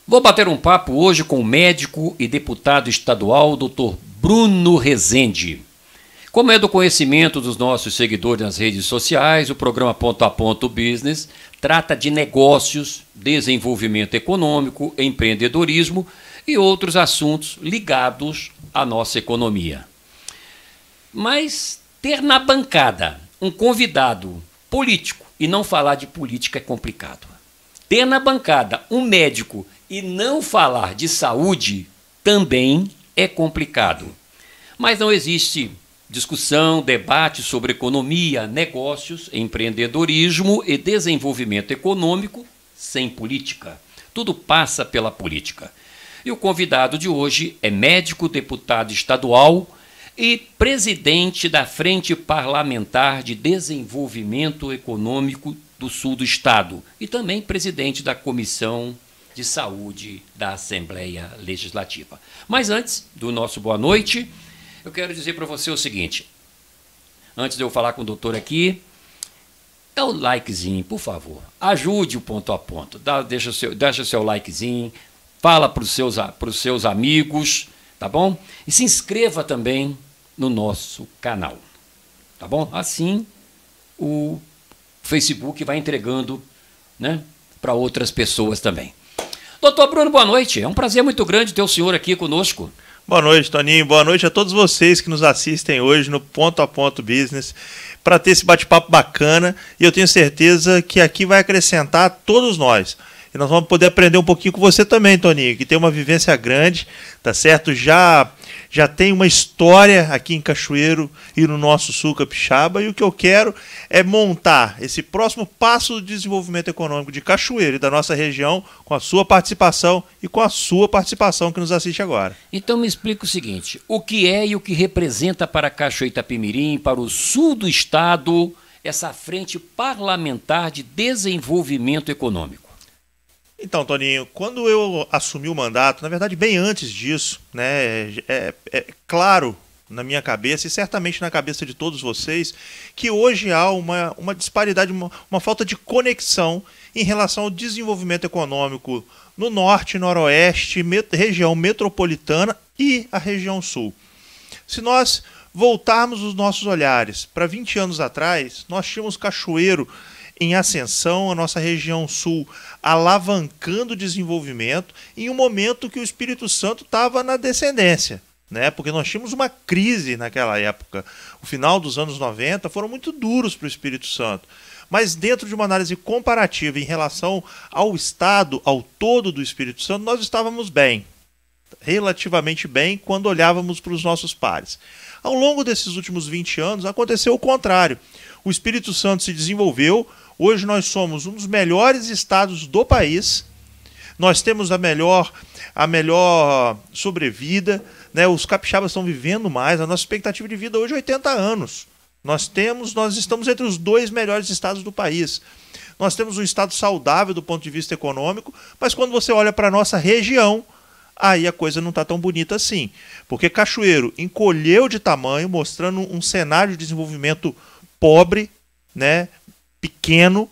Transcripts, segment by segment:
Vou bater um papo hoje com o médico e deputado estadual, Dr. Bruno Rezende. Como é do conhecimento dos nossos seguidores nas redes sociais, o programa Ponto a Ponto Business trata de negócios, desenvolvimento econômico, empreendedorismo e outros assuntos ligados à nossa economia. Mas ter na bancada um convidado político e não falar de política é complicado. Ter na bancada um médico e não falar de saúde também é complicado. Mas não existe discussão, debate sobre economia, negócios, empreendedorismo e desenvolvimento econômico sem política. Tudo passa pela política. E o convidado de hoje é médico, deputado estadual e presidente da Frente Parlamentar de Desenvolvimento Econômico do Sul do Estado e também presidente da Comissão de Saúde da Assembleia Legislativa. Mas antes do nosso boa noite, eu quero dizer para você o seguinte, antes de eu falar com o doutor aqui, dá o likezinho, por favor, ajude o Ponto a Ponto, deixa o seu likezinho, fala para os seus amigos, tá bom? E se inscreva também no nosso canal, tá bom? Assim o Facebook vai entregando, né, para outras pessoas também. Doutor Bruno, boa noite. É um prazer muito grande ter o senhor aqui conosco. Boa noite, Toninho. Boa noite a todos vocês que nos assistem hoje no Ponto a Ponto Business para ter esse bate-papo bacana e eu tenho certeza que aqui vai acrescentar a todos nós. E nós vamos poder aprender um pouquinho com você também, Toninho, que tem uma vivência grande, tá certo? Já tem uma história aqui em Cachoeiro e no nosso sul capixaba e o que eu quero é montar esse próximo passo do desenvolvimento econômico de Cachoeiro e da nossa região com a sua participação e com a sua participação que nos assiste agora. Então me explica o seguinte, o que é e o que representa para Cachoeiro Itapemirim, para o sul do estado, essa Frente Parlamentar de Desenvolvimento Econômico? Então, Toninho, quando eu assumi o mandato, na verdade bem antes disso, né, é claro na minha cabeça e certamente na cabeça de todos vocês que hoje há uma disparidade, uma falta de conexão em relação ao desenvolvimento econômico no norte, noroeste, região metropolitana e a região sul. Se nós voltarmos os nossos olhares para 20 anos atrás, nós tínhamos Cachoeiro em ascensão, a nossa região sul alavancando o desenvolvimento em um momento que o Espírito Santo estava na descendência, né? Porque nós tínhamos uma crise naquela época. O final dos anos 90 foram muito duros para o Espírito Santo. Mas dentro de uma análise comparativa em relação ao estado, ao todo do Espírito Santo, nós estávamos bem, relativamente bem, quando olhávamos para os nossos pares. Ao longo desses últimos 20 anos aconteceu o contrário. O Espírito Santo se desenvolveu. Hoje nós somos um dos melhores estados do país, nós temos a melhor sobrevida, né? Os capixabas estão vivendo mais, a nossa expectativa de vida hoje é 80 anos. Nós estamos entre os 2 melhores estados do país. Nós temos um estado saudável do ponto de vista econômico, mas quando você olha para a nossa região, aí a coisa não está tão bonita assim. Porque Cachoeiro encolheu de tamanho, mostrando um cenário de desenvolvimento pobre, né? Pequeno.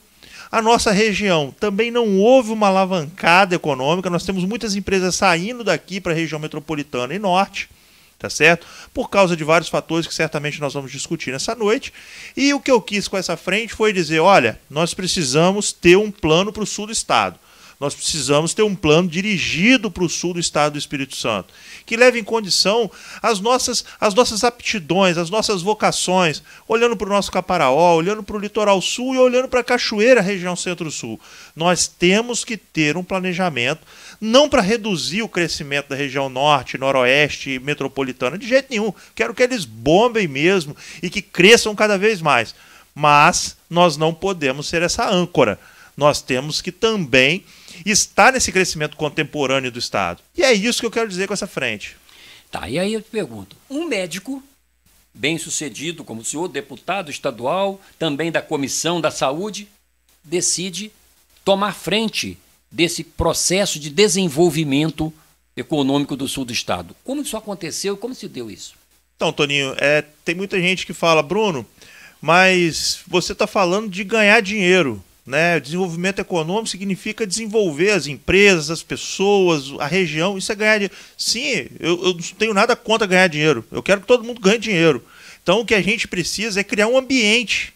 A nossa região também não houve uma alavancada econômica, nós temos muitas empresas saindo daqui para a região metropolitana e norte, tá certo? Por causa de vários fatores que certamente nós vamos discutir nessa noite. E o que eu quis com essa frente foi dizer, olha, nós precisamos ter um plano para o sul do estado. Nós precisamos ter um plano dirigido para o sul do estado do Espírito Santo, que leve em condição as nossas aptidões, as nossas vocações, olhando para o nosso Caparaó, olhando para o litoral sul e olhando para a Cachoeira, região centro-sul. Nós temos que ter um planejamento, não para reduzir o crescimento da região norte, noroeste e metropolitana, de jeito nenhum. Quero que eles bombem mesmo e que cresçam cada vez mais. Mas nós não podemos ser essa âncora. Nós temos que também estar nesse crescimento contemporâneo do Estado. E é isso que eu quero dizer com essa frente. Tá, e aí eu te pergunto, um médico bem-sucedido como o senhor, deputado estadual, também da Comissão da Saúde, decide tomar frente desse processo de desenvolvimento econômico do sul do estado. Como isso aconteceu e como se deu isso? Então, Toninho, tem muita gente que fala, Bruno, mas você está falando de ganhar dinheiro. né? Desenvolvimento econômico significa desenvolver as empresas, as pessoas, a região. Isso é ganhar dinheiro. Sim, eu não tenho nada contra ganhar dinheiro. Eu quero que todo mundo ganhe dinheiro. Então o que a gente precisa é criar um ambiente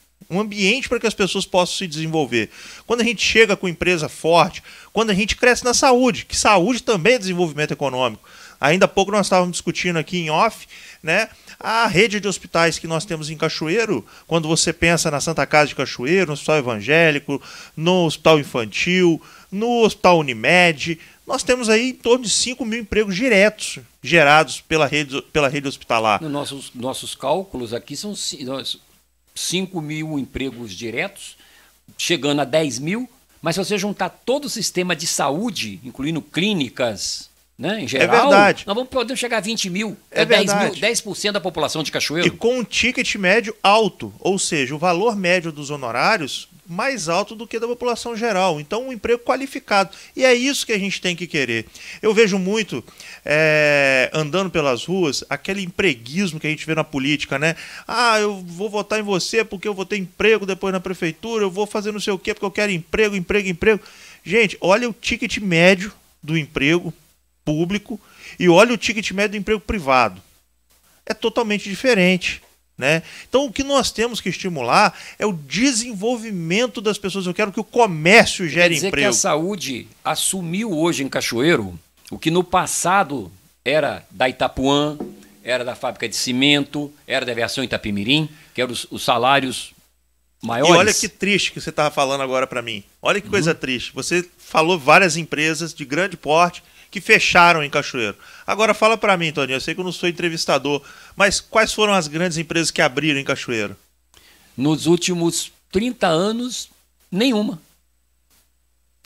para que as pessoas possam se desenvolver. Quando a gente chega com empresa forte, quando a gente cresce na saúde, que saúde também é desenvolvimento econômico. Ainda há pouco nós estávamos discutindo aqui em off, né? A rede de hospitais que nós temos em Cachoeiro, quando você pensa na Santa Casa de Cachoeiro, no Hospital Evangélico, no Hospital Infantil, no Hospital Unimed, nós temos aí em torno de 5 mil empregos diretos gerados pela rede hospitalar. Nossos cálculos aqui são 5 mil empregos diretos, chegando a 10 mil, mas se você juntar todo o sistema de saúde, incluindo clínicas, né, em geral, é verdade. Nós podemos chegar a 20 mil, é 10% da população de Cachoeiro. E com um ticket médio alto, ou seja, o valor médio dos honorários mais alto do que da população geral. Então, um emprego qualificado. E é isso que a gente tem que querer. Eu vejo muito, andando pelas ruas, aquele empreguismo que a gente vê na política, né? Ah, eu vou votar em você porque eu vou ter emprego depois na prefeitura, eu vou fazer não sei o quê porque eu quero emprego. Gente, olha o ticket médio do emprego público e olha o ticket médio do emprego privado. É totalmente diferente, né? Então o que nós temos que estimular é o desenvolvimento das pessoas. Eu quero que o comércio gere emprego. Quer dizer que a saúde assumiu hoje em Cachoeiro o que no passado era da Itapuã, era da fábrica de cimento, era da aviação Itapemirim, que eram os salários maiores. E olha que triste que você estava falando agora para mim. Olha que coisa triste. Você falou várias empresas de grande porte que fecharam em Cachoeiro. Agora fala para mim, Toninho, eu sei que eu não sou entrevistador, mas quais foram as grandes empresas que abriram em Cachoeiro? Nos últimos 30 anos, nenhuma.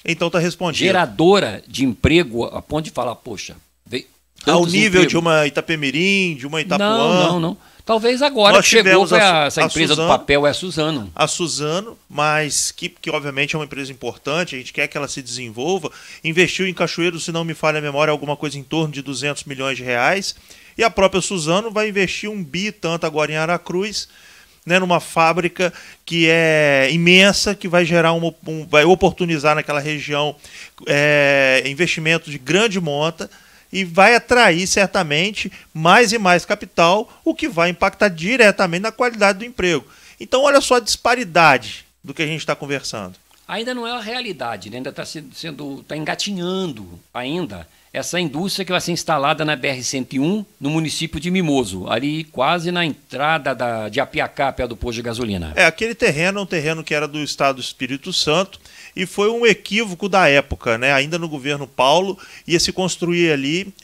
Então tá respondido. Geradora de emprego a ponto de falar, poxa, ao nível de uma Itapemirim, de uma Itapuã. Não. Talvez agora nós que chegou essa empresa Suzano, do papel é a Suzano. A Suzano, mas que obviamente é uma empresa importante, a gente quer que ela se desenvolva. Investiu em Cachoeiro, se não me falha a memória, alguma coisa em torno de 200 milhões de reais. E a própria Suzano vai investir 1 bi tanto agora em Aracruz, né, numa fábrica que é imensa, que vai gerar vai oportunizar naquela região investimentos de grande monta, e vai atrair certamente mais e mais capital, o que vai impactar diretamente na qualidade do emprego. Então olha só a disparidade do que a gente está conversando. Ainda não é a realidade, né? Ainda está engatinhando ainda essa indústria que vai ser instalada na BR-101, no município de Mimoso, ali quase na entrada de Apiacá, perto do posto de gasolina. Aquele terreno é um terreno que era do estado do Espírito Santo e foi um equívoco da época, né? Ainda no governo Paulo, ia se construir ali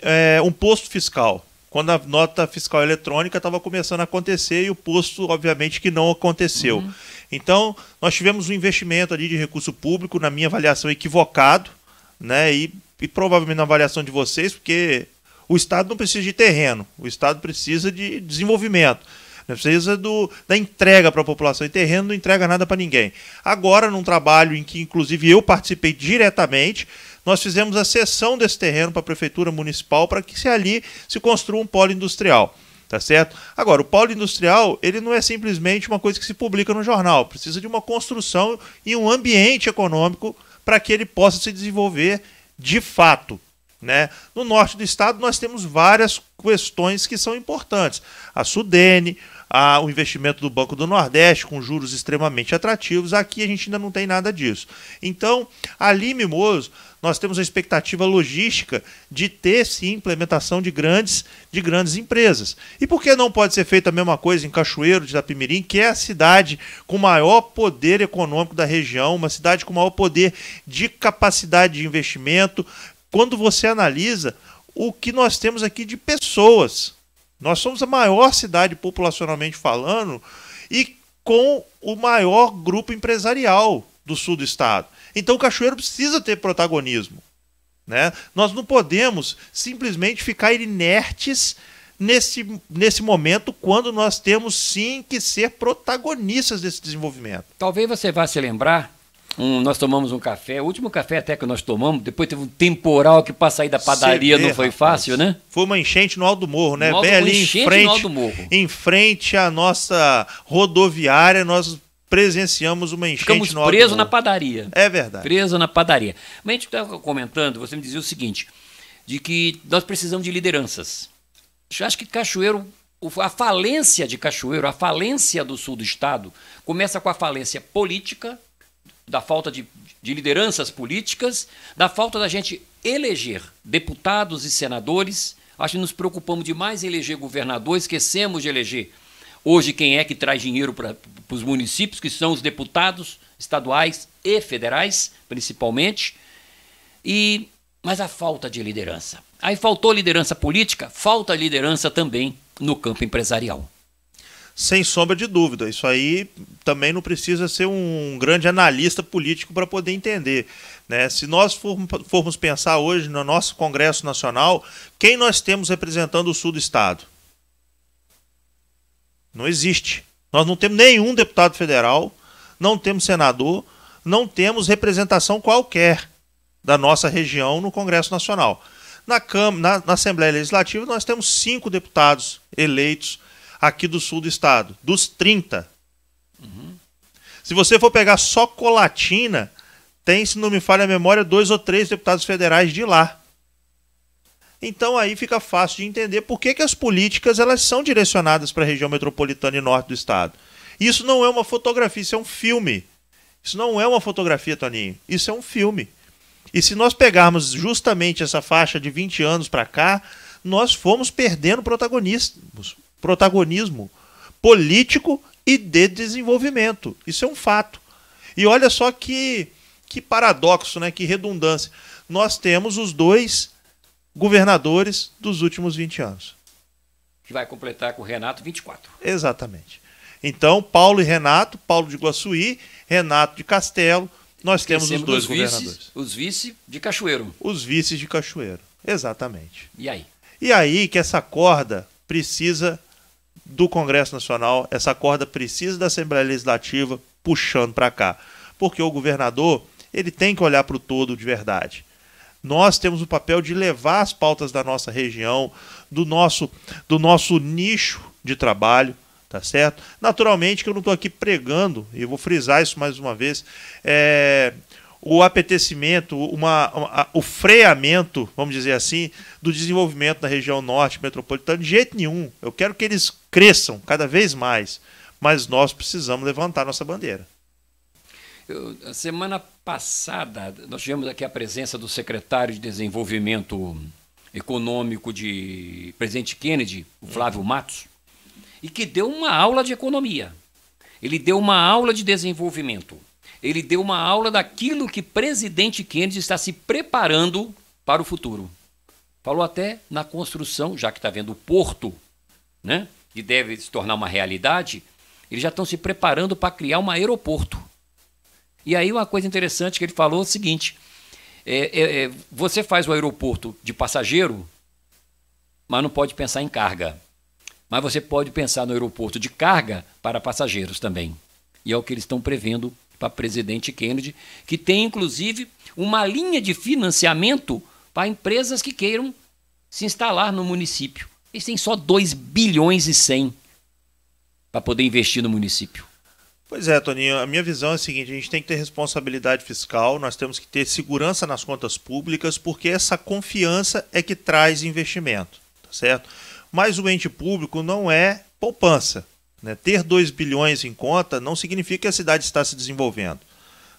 um posto fiscal. Quando a nota fiscal eletrônica estava começando a acontecer e o posto, obviamente, que não aconteceu. Então, nós tivemos um investimento ali de recurso público, na minha avaliação, equivocado, né? E provavelmente na avaliação de vocês, porque o Estado não precisa de terreno, o Estado precisa de desenvolvimento, precisa da entrega para a população, e terreno não entrega nada para ninguém. Agora, num trabalho em que, inclusive, eu participei diretamente, nós fizemos a cessão desse terreno para a Prefeitura Municipal para que ali se construa um polo industrial. Tá certo? Agora, o polo industrial, ele não é simplesmente uma coisa que se publica no jornal, precisa de uma construção e um ambiente econômico para que ele possa se desenvolver de fato, né? No norte do estado nós temos várias questões que são importantes. A Sudene, o investimento do Banco do Nordeste com juros extremamente atrativos. Aqui a gente ainda não tem nada disso. Então, ali em Mimoso, nós temos a expectativa logística de ter, sim, implementação de grandes empresas. E por que não pode ser feita a mesma coisa em Cachoeiro de Itapemirim, que é a cidade com maior poder econômico da região, uma cidade com maior poder de capacidade de investimento, quando você analisa o que nós temos aqui de pessoas. Nós somos a maior cidade populacionalmente falando e com o maior grupo empresarial do sul do estado. Então o Cachoeiro precisa ter protagonismo, né? Nós não podemos simplesmente ficar inertes nesse momento, quando nós temos sim que ser protagonistas desse desenvolvimento. Talvez você vá se lembrar, nós tomamos um café, o último café até que nós tomamos, depois teve um temporal que para sair da padaria não foi fácil, né? Foi uma enchente no Alto do Morro, né? Bem ali em frente à nossa rodoviária, nós presenciamos uma enchente Ficamos no Alto presos Morro. na padaria. É verdade. Preso na padaria. Mas a gente estava comentando, você me dizia o seguinte, de que nós precisamos de lideranças. Eu acho que Cachoeiro, a falência de Cachoeiro, a falência do sul do estado, começa com a falência política, da falta de lideranças políticas, da falta da gente eleger deputados e senadores. Acho que nos preocupamos demais em eleger governador, esquecemos de eleger hoje quem é que traz dinheiro para os municípios, que são os deputados estaduais e federais, principalmente. Mas a falta de liderança. Aí faltou liderança política, falta liderança também no campo empresarial. Sem sombra de dúvida. Isso aí também não precisa ser um grande analista político para poder entender, né? Se nós formos pensar hoje no nosso Congresso Nacional, quem nós temos representando o sul do estado? Não existe. Nós não temos nenhum deputado federal, não temos senador, não temos representação qualquer da nossa região no Congresso Nacional. Na Assembleia Legislativa, nós temos 5 deputados eleitos aqui do sul do estado, dos 30. Se você for pegar só Colatina, tem, se não me falha a memória, 2 ou 3 deputados federais de lá. Então aí fica fácil de entender por que as políticas elas são direcionadas para a região metropolitana e norte do estado. Isso não é uma fotografia, isso é um filme. Isso não é uma fotografia, Toninho. Isso é um filme. E se nós pegarmos justamente essa faixa de 20 anos para cá, nós fomos perdendo protagonismo político e de desenvolvimento. Isso é um fato. E olha só que paradoxo, né? Que redundância. Nós temos os 2 governadores dos últimos 20 anos. Que vai completar com o Renato 24. Exatamente. Então, Paulo e Renato, Paulo de Iguaçuí, Renato de Castelo, nós temos os 2 governadores. Os vice de Cachoeiro. Os vices de Cachoeiro, exatamente. E aí? E aí que essa corda precisa do Congresso Nacional, essa corda precisa da Assembleia Legislativa puxando para cá. Porque o governador, ele tem que olhar para o todo de verdade. Nós temos o papel de levar as pautas da nossa região, do nosso nicho de trabalho, tá certo? Naturalmente que eu não estou aqui pregando, e eu vou frisar isso mais uma vez, o apetecimento, o freamento, vamos dizer assim, do desenvolvimento da região norte metropolitana, de jeito nenhum. Eu quero que eles cresçam cada vez mais, mas nós precisamos levantar nossa bandeira. A semana passada, nós tivemos aqui a presença do secretário de Desenvolvimento Econômico de Presidente Kennedy, o Flávio Matos, e que deu uma aula de economia. Ele deu uma aula de desenvolvimento. Ele deu uma aula daquilo que Presidente Kennedy está se preparando para o futuro. Falou até na construção, já que está vendo o porto, né, que deve se tornar uma realidade, eles já estão se preparando para criar um aeroporto. E aí uma coisa interessante que ele falou é o seguinte, você faz o aeroporto de passageiro, mas não pode pensar em carga. Mas você pode pensar no aeroporto de carga para passageiros também. E é o que eles estão prevendo para Presidente Kennedy, que tem inclusive uma linha de financiamento para empresas que queiram se instalar no município. Eles têm só 2 bilhões e 100 para poder investir no município. Pois é, Toninho, a minha visão é a seguinte, a gente tem que ter responsabilidade fiscal, nós temos que ter segurança nas contas públicas, porque essa confiança é que traz investimento, tá certo? Mas o ente público não é poupança, né? Ter 2 bilhões em conta não significa que a cidade está se desenvolvendo,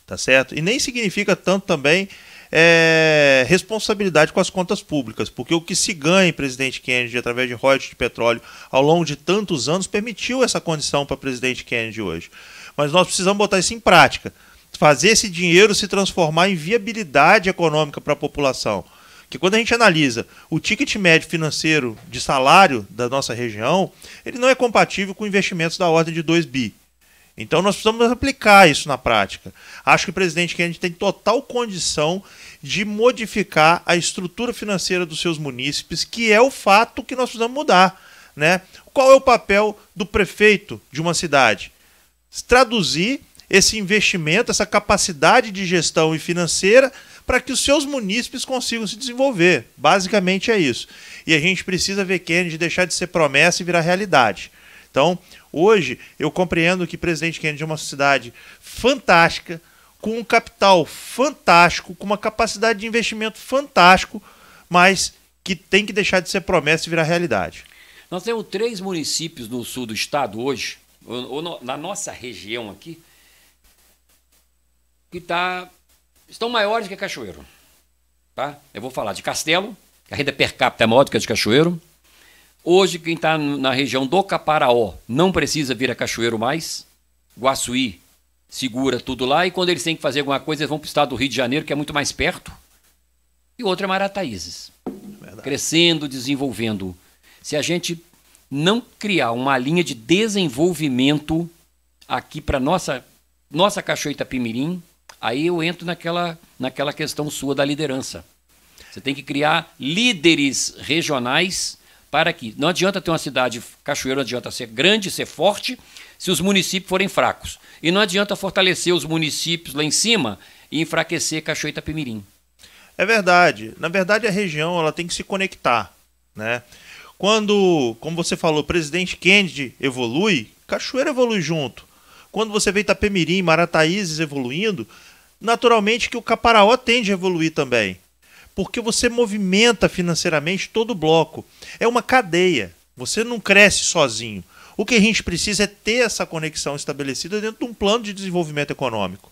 tá certo? E nem significa tanto também responsabilidade com as contas públicas, porque o que se ganha em Presidente Kennedy através de royalties de petróleo ao longo de tantos anos permitiu essa condição para Presidente Kennedy hoje. Mas nós precisamos botar isso em prática, fazer esse dinheiro se transformar em viabilidade econômica para a população. Que quando a gente analisa o ticket médio financeiro de salário da nossa região, ele não é compatível com investimentos da ordem de 2 bi. Então nós precisamos aplicar isso na prática. Acho que o presidente Kennedy tem total condição de modificar a estrutura financeira dos seus munícipes, que é o fato que nós precisamos mudar, né? Qual é o papel do prefeito de uma cidade? Traduzir esse investimento, essa capacidade de gestão e financeira para que os seus munícipes consigam se desenvolver. Basicamente é isso. E a gente precisa ver Kennedy deixar de ser promessa e virar realidade. Então, Hoje, eu compreendo que Presidente Kennedy é uma cidade fantástica, com um capital fantástico, com uma capacidade de investimento fantástico, mas que tem que deixar de ser promessa e virar realidade. Nós temos 3 municípios no sul do estado hoje, na nossa região aqui, que estão maiores que Cachoeiro. Tá? Eu vou falar de Castelo, que a renda per capita é maior do que a de Cachoeiro. Hoje, quem está na região do Caparaó não precisa vir a Cachoeiro mais. Guaçuí segura tudo lá, e quando eles têm que fazer alguma coisa, eles vão para o estado do Rio de Janeiro, que é muito mais perto. E outro é Marataízes. Verdade. Crescendo, desenvolvendo. Se a gente não criar uma linha de desenvolvimento aqui para nossa Cachoeira Itapemirim, aí eu entro naquela questão sua da liderança. Você tem que criar líderes regionais para que não adianta ter uma cidade, Cachoeiro não adianta ser grande, ser forte, se os municípios forem fracos. E não adianta fortalecer os municípios lá em cima e enfraquecer Cachoeira Itapemirim. É verdade. Na verdade, a região ela tem que se conectar, né? Quando, como você falou, Presidente Kennedy evolui, Cachoeira evolui junto. Quando você vê Itapemirim, Marataízes evoluindo, naturalmente que o Caparaó tende a evoluir também. Porque você movimenta financeiramente todo o bloco. É uma cadeia. Você não cresce sozinho. O que a gente precisa é ter essa conexão estabelecida dentro de um plano de desenvolvimento econômico.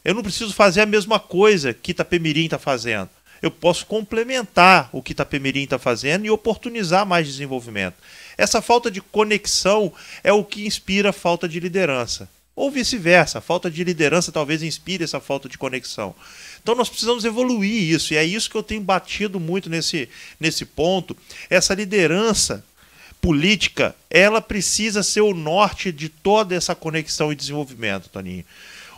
Eu não preciso fazer a mesma coisa que Itapemirim está fazendo. Eu posso complementar o que Itapemirim está fazendo e oportunizar mais desenvolvimento. Essa falta de conexão é o que inspira a falta de liderança. Ou vice-versa, a falta de liderança talvez inspire essa falta de conexão. Então nós precisamos evoluir isso, e é isso que eu tenho batido muito nesse ponto. Essa liderança política, ela precisa ser o norte de toda essa conexão e desenvolvimento, Toninho.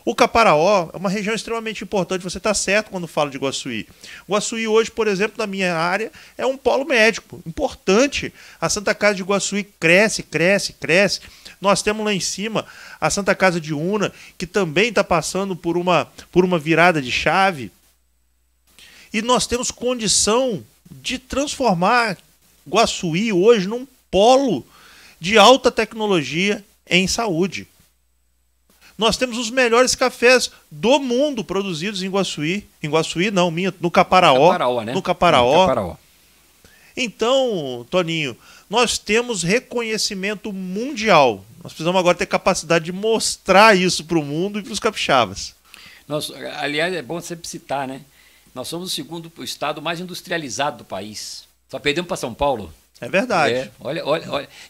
O Caparaó é uma região extremamente importante, você está certo quando fala de Guaçuí. Guaçuí hoje, por exemplo, na minha área, é um polo médico importante. A Santa Casa de Guaçuí cresce, cresce, cresce. Nós temos lá em cima a Santa Casa de Una, que também está passando por uma virada de chave. E nós temos condição de transformar Guaçuí hoje num polo de alta tecnologia em saúde. Nós temos os melhores cafés do mundo produzidos em Guaçuí. Em Guaçuí não, no Caparaó. Caparaó, né? No Caparaó. Caparaó. Então, Toninho, nós temos reconhecimento mundial. Nós precisamos agora ter capacidade de mostrar isso para o mundo e para os capixabas. Aliás, é bom sempre citar, né? Nós somos o segundo estado mais industrializado do país. Só perdemos para São Paulo. É verdade. Olha.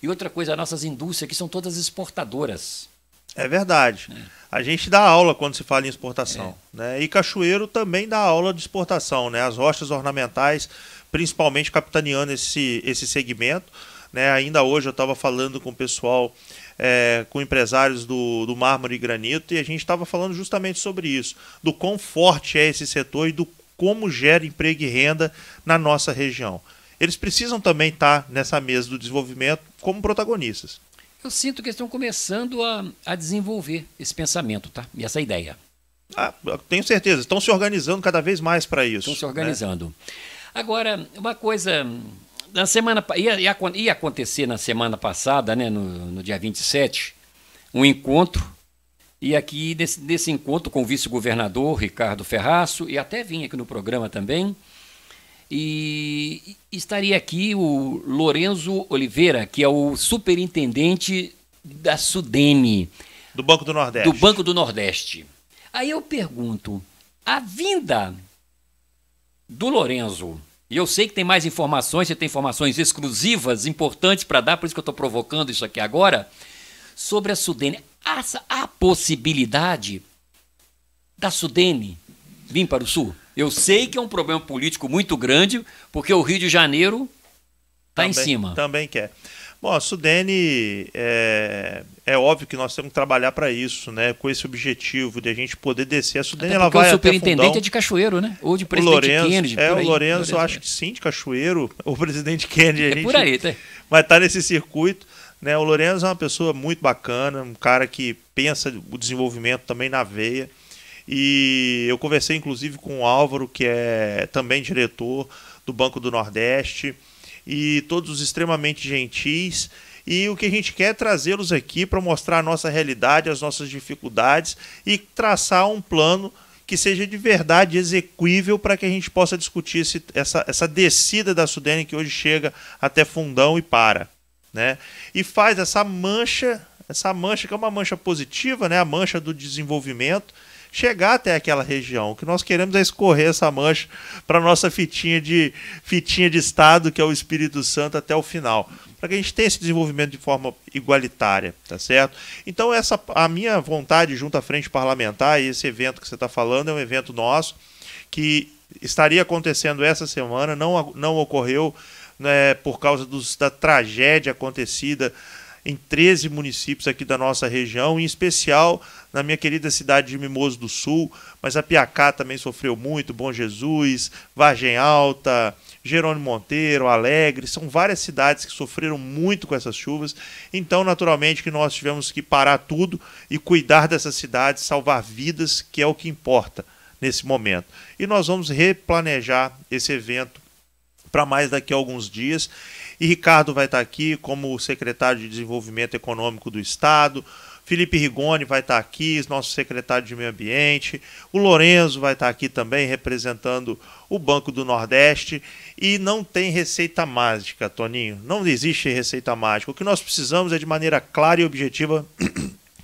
E outra coisa, as nossas indústrias aqui são todas exportadoras. É verdade. A gente dá aula quando se fala em exportação. Né? E Cachoeiro também dá aula de exportação. Né? As rochas ornamentais, principalmente capitaneando esse segmento. Né? Ainda hoje eu estava falando com o pessoal, com empresários do mármore e granito, e a gente estava falando justamente sobre isso. Do quão forte é esse setor e do como gera emprego e renda na nossa região. Eles precisam também estar nessa mesa do desenvolvimento como protagonistas. Eu sinto que eles estão começando a desenvolver esse pensamento, tá? E essa ideia. Tenho certeza. Estão se organizando cada vez mais para isso. Estão se organizando. Né? Agora, uma coisa... Na semana, ia acontecer na semana passada, né, no dia 27, um encontro. E aqui, nesse encontro com o vice-governador Ricardo Ferraço, e até vim aqui no programa também, e estaria aqui o Lorenzo Oliveira, que é o superintendente da Sudene. Do Banco do Nordeste. Do Banco do Nordeste. Aí eu pergunto, a vinda do Lorenzo, e eu sei que tem mais informações, você tem informações exclusivas, importantes para dar, por isso que eu estou provocando isso aqui agora, sobre a Sudene. Há possibilidade da Sudene vir para o Sul? Eu sei que é um problema político muito grande, porque o Rio de Janeiro está em cima. Também quer. Bom, a Sudene, é óbvio que nós temos que trabalhar para isso, né? Com esse objetivo de a gente poder descer. A Sudene ela vai até Fundão. O superintendente é de Cachoeiro, né? Ou de Presidente Kennedy. O Lorenzo, acho que sim, de Cachoeiro. O Presidente Kennedy. Por aí, tá? Vai estar nesse circuito. Né? O Lorenzo é uma pessoa muito bacana, um cara que pensa o desenvolvimento também na veia. E eu conversei inclusive com o Álvaro, que é também diretor do Banco do Nordeste, e todos extremamente gentis. E o que a gente quer é trazê-los aqui para mostrar a nossa realidade, as nossas dificuldades e traçar um plano que seja de verdade execuível para que a gente possa discutir essa descida da Sudene que hoje chega até Fundão e para, né? E faz essa mancha que é uma mancha positiva, né? A mancha do desenvolvimento, chegar até aquela região. O que nós queremos é escorrer essa mancha para a nossa fitinha de estado, que é o Espírito Santo, até o final, para que a gente tenha esse desenvolvimento de forma igualitária, tá certo? Então a minha vontade junto à frente parlamentar, e esse evento que você está falando é um evento nosso, que estaria acontecendo essa semana, não ocorreu, né, por causa da tragédia acontecida em 13 municípios aqui da nossa região, em especial na minha querida cidade de Mimoso do Sul, mas a Piacá também sofreu muito, Bom Jesus, Vargem Alta, Jerônimo Monteiro, Alegre, são várias cidades que sofreram muito com essas chuvas, então naturalmente que nós tivemos que parar tudo e cuidar dessas cidades, salvar vidas, que é o que importa nesse momento. E nós vamos replanejar esse evento para mais daqui a alguns dias, e Ricardo vai estar aqui como secretário de Desenvolvimento Econômico do Estado, Felipe Rigoni vai estar aqui, nosso secretário de Meio Ambiente, o Lorenzo vai estar aqui também representando o Banco do Nordeste, e não tem receita mágica, Toninho, não existe receita mágica. O que nós precisamos é de maneira clara e objetiva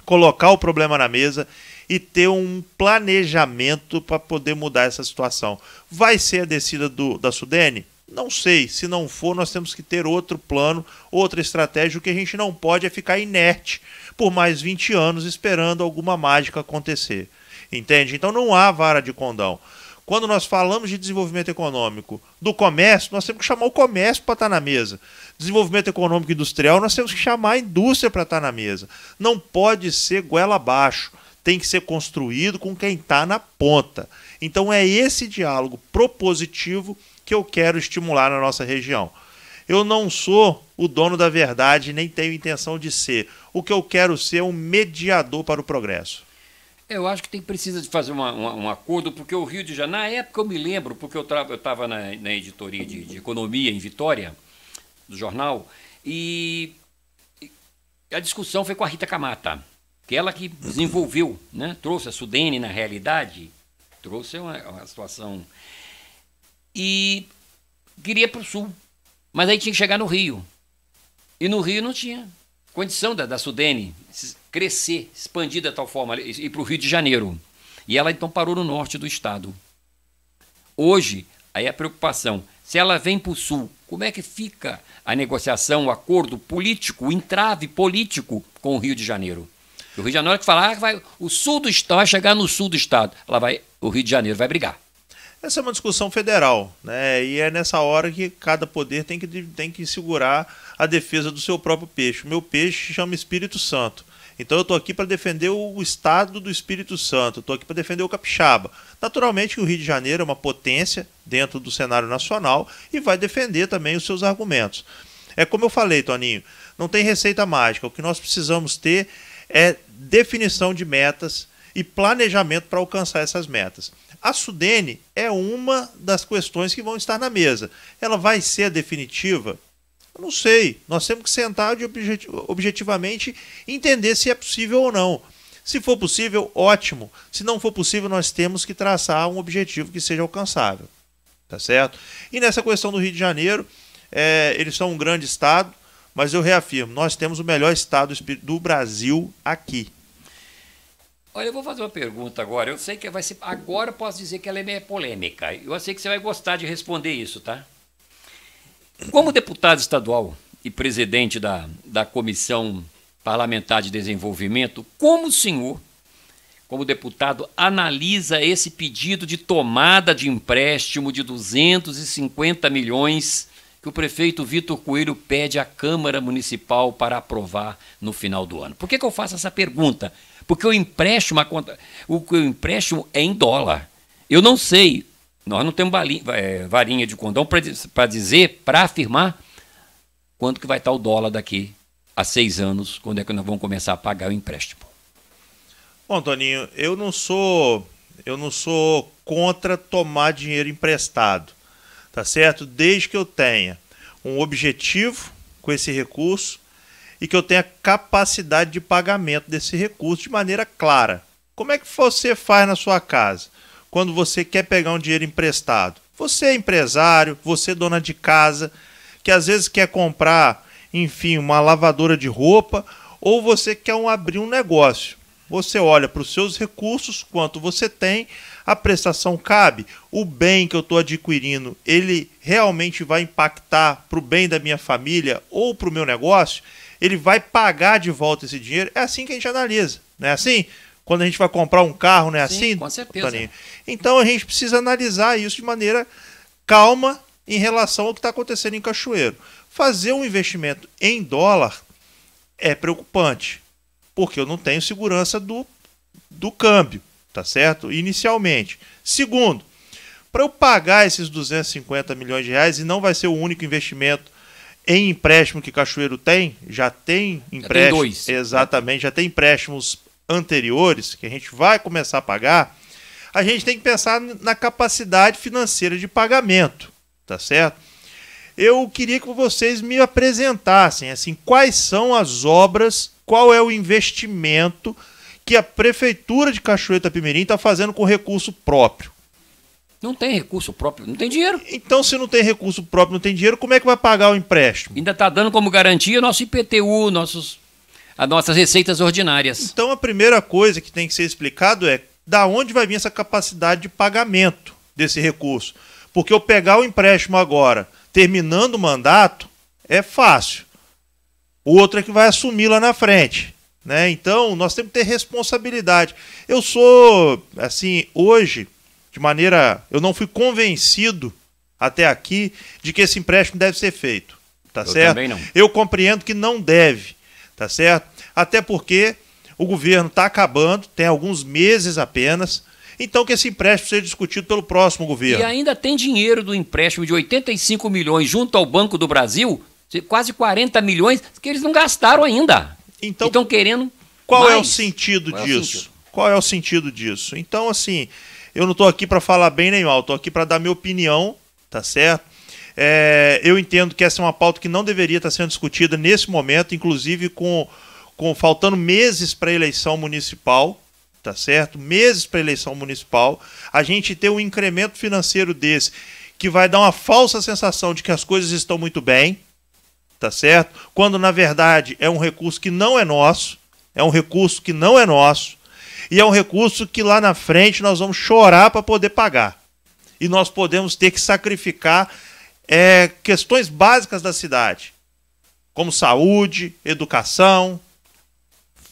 colocar o problema na mesa e ter um planejamento para poder mudar essa situação. Vai ser a descida da Sudene? Não sei, se não for, nós temos que ter outro plano, outra estratégia. O que a gente não pode é ficar inerte por mais 20 anos esperando alguma mágica acontecer, entende? Então não há vara de condão. Quando nós falamos de desenvolvimento econômico do comércio, nós temos que chamar o comércio para estar na mesa. Desenvolvimento econômico industrial, nós temos que chamar a indústria para estar na mesa. Não pode ser goela abaixo, tem que ser construído com quem está na ponta. Então é esse diálogo propositivo que eu quero estimular na nossa região. Eu não sou o dono da verdade, nem tenho intenção de ser. O que eu quero ser é um mediador para o progresso. Eu acho que precisa de fazer um acordo, porque o Rio de Janeiro, na época eu me lembro, porque eu estava na editoria de economia em Vitória, do jornal, e a discussão foi com a Rita Camata, que ela que desenvolveu, né, trouxe a Sudene na realidade, trouxe uma situação, e queria para o sul, mas aí tinha que chegar no Rio, e no Rio não tinha condição da Sudene crescer, expandir de tal forma, ir para o Rio de Janeiro. E ela então parou no norte do estado. Hoje, aí a preocupação, se ela vem para o sul, como é que fica a negociação, o acordo político, o entrave político com o Rio de Janeiro? O Rio de Janeiro que fala, o sul do estado vai chegar no sul do estado. O Rio de Janeiro vai brigar. Essa é uma discussão federal, né? E é nessa hora que cada poder tem que segurar a defesa do seu próprio peixe. O meu peixe chama Espírito Santo. Então eu estou aqui para defender o estado do Espírito Santo, estou aqui para defender o capixaba. Naturalmente que o Rio de Janeiro é uma potência dentro do cenário nacional e vai defender também os seus argumentos. É como eu falei, Toninho, não tem receita mágica. O que nós precisamos ter é definição de metas e planejamento para alcançar essas metas. A Sudene é uma das questões que vão estar na mesa. Ela vai ser a definitiva? Eu não sei. Nós temos que sentar objetivamente e entender se é possível ou não. Se for possível, ótimo. Se não for possível, nós temos que traçar um objetivo que seja alcançável. Tá certo? E nessa questão do Rio de Janeiro, eles são um grande estado, mas eu reafirmo, nós temos o melhor estado do Brasil aqui. Olha, eu vou fazer uma pergunta agora. Eu sei que vai ser. Agora eu posso dizer que ela é meio polêmica. Eu sei que você vai gostar de responder isso, tá? Como deputado estadual e presidente da Comissão Parlamentar de Desenvolvimento, como o senhor, como deputado, analisa esse pedido de tomada de empréstimo de 250 milhões que o prefeito Vitor Coelho pede à Câmara Municipal para aprovar no final do ano? Por que eu faço essa pergunta? Porque o empréstimo é em dólar. Eu não sei, nós não temos varinha de condão para afirmar quanto que vai estar o dólar daqui a 6 anos, quando é que nós vamos começar a pagar o empréstimo. Bom, Toninho, eu não sou contra tomar dinheiro emprestado, tá certo? Desde que eu tenha um objetivo com esse recurso e que eu tenha capacidade de pagamento desse recurso de maneira clara. Como é que você faz na sua casa quando você quer pegar um dinheiro emprestado? Você é empresário, você é dona de casa, que às vezes quer comprar, enfim, uma lavadora de roupa, ou você quer abrir um negócio. Você olha para os seus recursos, quanto você tem, a prestação cabe, o bem que eu estou adquirindo, ele realmente vai impactar para o bem da minha família ou para o meu negócio? Ele vai pagar de volta esse dinheiro? É assim que a gente analisa, não é assim? Quando a gente vai comprar um carro, não é Sim, assim? Com certeza. Toninho? Então a gente precisa analisar isso de maneira calma em relação ao que está acontecendo em Cachoeiro. Fazer um investimento em dólar é preocupante, porque eu não tenho segurança do câmbio, tá certo? Inicialmente. Segundo, para eu pagar esses 250 milhões de reais, e não vai ser o único investimento em empréstimo que Cachoeiro tem, já tem empréstimos. Já tem dois. Exatamente, já tem empréstimos anteriores que a gente vai começar a pagar. A gente tem que pensar na capacidade financeira de pagamento, tá certo? Eu queria que vocês me apresentassem assim, quais são as obras, qual é o investimento que a Prefeitura de Cachoeiro de Itapemirim está fazendo com recurso próprio. Não tem recurso próprio, não tem dinheiro. Então, se não tem recurso próprio, não tem dinheiro, como é que vai pagar o empréstimo? Ainda está dando como garantia nosso IPTU, as nossas receitas ordinárias. Então, a primeira coisa que tem que ser explicado é da onde vai vir essa capacidade de pagamento desse recurso. Porque eu pegar o empréstimo agora, terminando o mandato, é fácil. O outro é que vai assumir lá na frente, né? Então, nós temos que ter responsabilidade. Eu sou, assim, hoje, de maneira... Eu não fui convencido até aqui de que esse empréstimo deve ser feito, tá certo? Também não. Eu compreendo que não deve, tá certo? Até porque o governo está acabando, tem alguns meses apenas, então que esse empréstimo seja discutido pelo próximo governo. E ainda tem dinheiro do empréstimo de 85 milhões junto ao Banco do Brasil, quase 40 milhões, que eles não gastaram ainda. Então, estão querendo qual mais. É o sentido disso? Qual é o sentido disso? Então, assim, eu não estou aqui para falar bem nem mal, estou aqui para dar minha opinião, tá certo? Eu entendo que essa é uma pauta que não deveria estar sendo discutida nesse momento, inclusive com faltando meses para a eleição municipal, tá certo? Meses para a eleição municipal, a gente ter um incremento financeiro desse que vai dar uma falsa sensação de que as coisas estão muito bem, tá certo? Quando na verdade é um recurso que não é nosso, e é um recurso que lá na frente nós vamos chorar para poder pagar. E nós podemos ter que sacrificar questões básicas da cidade, como saúde, educação,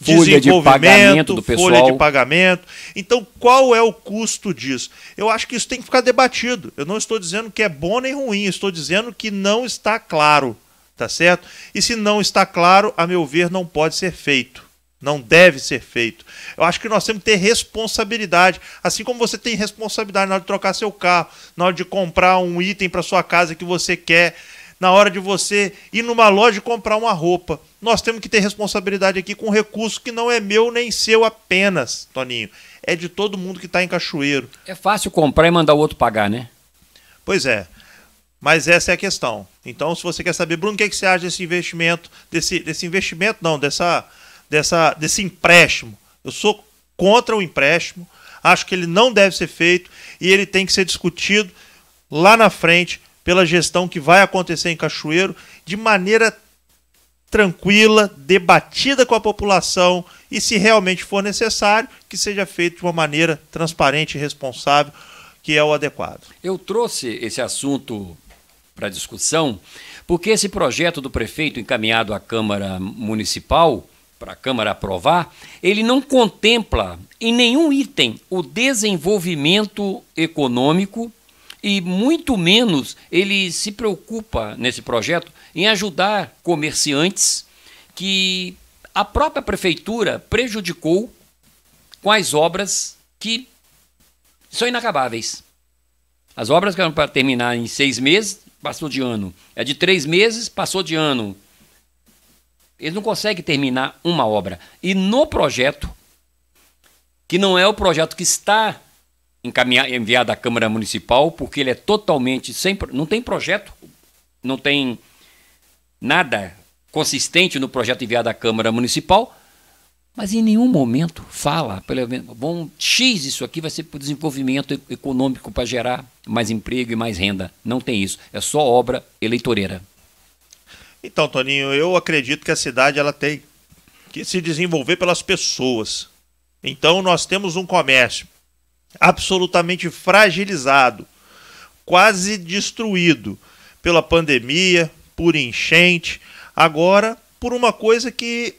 folha de pagamento do pessoal. Folha de pagamento. Então, qual é o custo disso? Eu acho que isso tem que ficar debatido. Eu não estou dizendo que é bom nem ruim, estou dizendo que não está claro, tá certo? E se não está claro, a meu ver, não pode ser feito. Não deve ser feito. Eu acho que nós temos que ter responsabilidade. Assim como você tem responsabilidade na hora de trocar seu carro, na hora de comprar um item para sua casa que você quer, na hora de você ir numa loja e comprar uma roupa. Nós temos que ter responsabilidade aqui com um recurso que não é meu nem seu apenas, Toninho. É de todo mundo que está em Cachoeiro. É fácil comprar e mandar o outro pagar, né? Pois é. Mas essa é a questão. Então, se você quer saber, Bruno, o que você acha desse investimento? Desse investimento, não, desse empréstimo. Eu sou contra o empréstimo. Acho que ele não deve ser feito e ele tem que ser discutido lá na frente pela gestão que vai acontecer em Cachoeiro de maneira tranquila, debatida com a população e, se realmente for necessário, que seja feito de uma maneira transparente e responsável, que é o adequado. Eu trouxe esse assunto para discussão porque esse projeto do prefeito encaminhado à Câmara Municipal, para a Câmara aprovar, ele não contempla em nenhum item o desenvolvimento econômico e muito menos ele se preocupa nesse projeto em ajudar comerciantes que a própria prefeitura prejudicou com as obras que são inacabáveis. As obras que eram para terminar em 6 meses, passou de ano. É de 3 meses, passou de ano. Eles não conseguem terminar uma obra. E no projeto, que não é o projeto que está enviado à Câmara Municipal, porque ele é totalmente sem... Não tem projeto, não tem nada consistente no projeto enviado à Câmara Municipal, mas em nenhum momento fala, pelo menos, bom, X isso aqui vai ser para o desenvolvimento econômico, para gerar mais emprego e mais renda. Não tem isso, é só obra eleitoreira. Então, Toninho, eu acredito que a cidade ela tem que se desenvolver pelas pessoas. Então, nós temos um comércio absolutamente fragilizado, quase destruído pela pandemia, por enchente, agora por uma coisa que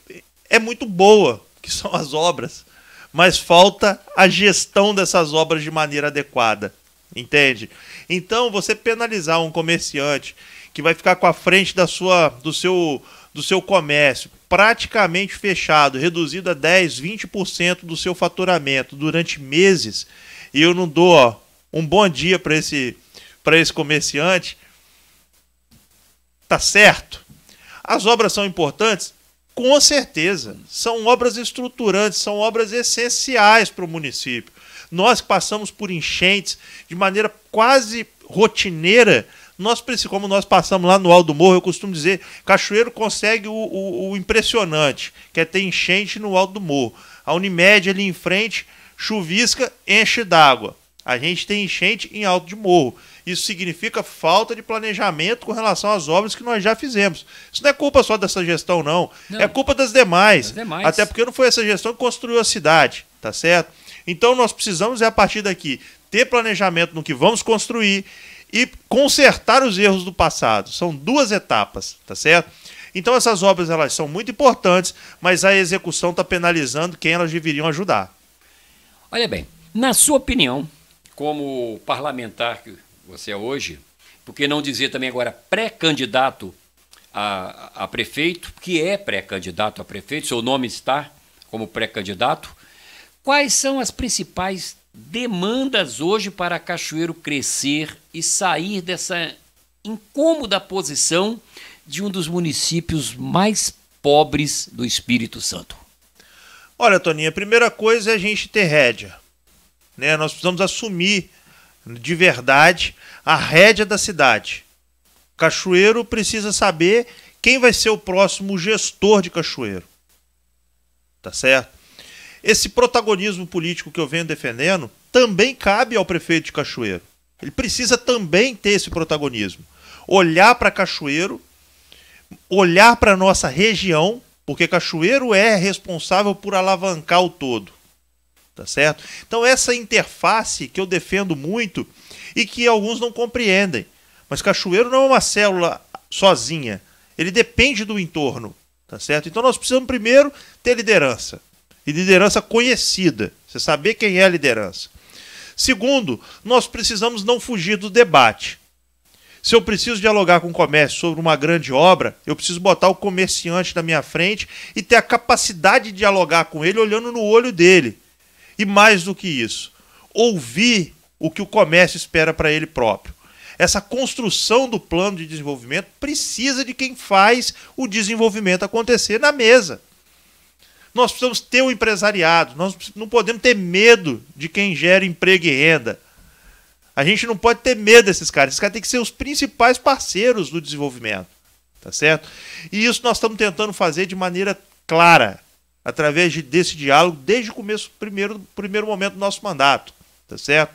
é muito boa, que são as obras, mas falta a gestão dessas obras de maneira adequada, entende? Então, você penalizar um comerciante que vai ficar com a frente do seu comércio praticamente fechado, reduzido a 10, 20% do seu faturamento durante meses, e eu não dou um bom dia para esse comerciante, tá certo? As obras são importantes? Com certeza. São obras estruturantes, são obras essenciais para o município. Nós que passamos por enchentes de maneira quase rotineira, como nós passamos lá no Alto do Morro, eu costumo dizer, Cachoeiro consegue o impressionante, que é ter enchente no Alto do Morro. A Unimed ali em frente, chuvisca, enche d'água. A gente tem enchente em Alto de Morro. Isso significa falta de planejamento com relação às obras que nós já fizemos. Isso não é culpa só dessa gestão, não. É culpa das demais. Até porque não foi essa gestão que construiu a cidade, tá certo? Então nós precisamos, a partir daqui, ter planejamento no que vamos construir e consertar os erros do passado. São duas etapas, tá certo? Então essas obras elas são muito importantes, mas a execução está penalizando quem elas deveriam ajudar. Olha bem, na sua opinião, como parlamentar que você é hoje, por que não dizer também agora pré-candidato a prefeito, que é pré-candidato a prefeito, seu nome está como pré-candidato, quais são as principais demandas hoje para Cachoeiro crescer e sair dessa incômoda posição de um dos municípios mais pobres do Espírito Santo? Olha, Toninho, a primeira coisa é a gente ter rédea, né? Nós precisamos assumir de verdade a rédea da cidade. Cachoeiro precisa saber quem vai ser o próximo gestor de Cachoeiro. Tá certo? Esse protagonismo político que eu venho defendendo também cabe ao prefeito de Cachoeiro. Ele precisa também ter esse protagonismo. Olhar para Cachoeiro, olhar para a nossa região, porque Cachoeiro é responsável por alavancar o todo. Tá certo? Então essa interface que eu defendo muito e que alguns não compreendem. Mas Cachoeiro não é uma célula sozinha. Ele depende do entorno. Tá certo? Então nós precisamos primeiro ter liderança. E liderança conhecida. Você saber quem é a liderança. Segundo, nós precisamos não fugir do debate. Se eu preciso dialogar com o comércio sobre uma grande obra, eu preciso botar o comerciante na minha frente e ter a capacidade de dialogar com ele olhando no olho dele. E mais do que isso, ouvir o que o comércio espera para ele próprio. Essa construção do plano de desenvolvimento precisa de quem faz o desenvolvimento acontecer na mesa. Nós precisamos ter o empresariado, nós não podemos ter medo de quem gera emprego e renda. A gente não pode ter medo desses caras. Esses caras têm que ser os principais parceiros do desenvolvimento. Tá certo? E isso nós estamos tentando fazer de maneira clara, através desse diálogo, desde o começo, primeiro momento do nosso mandato. Tá certo?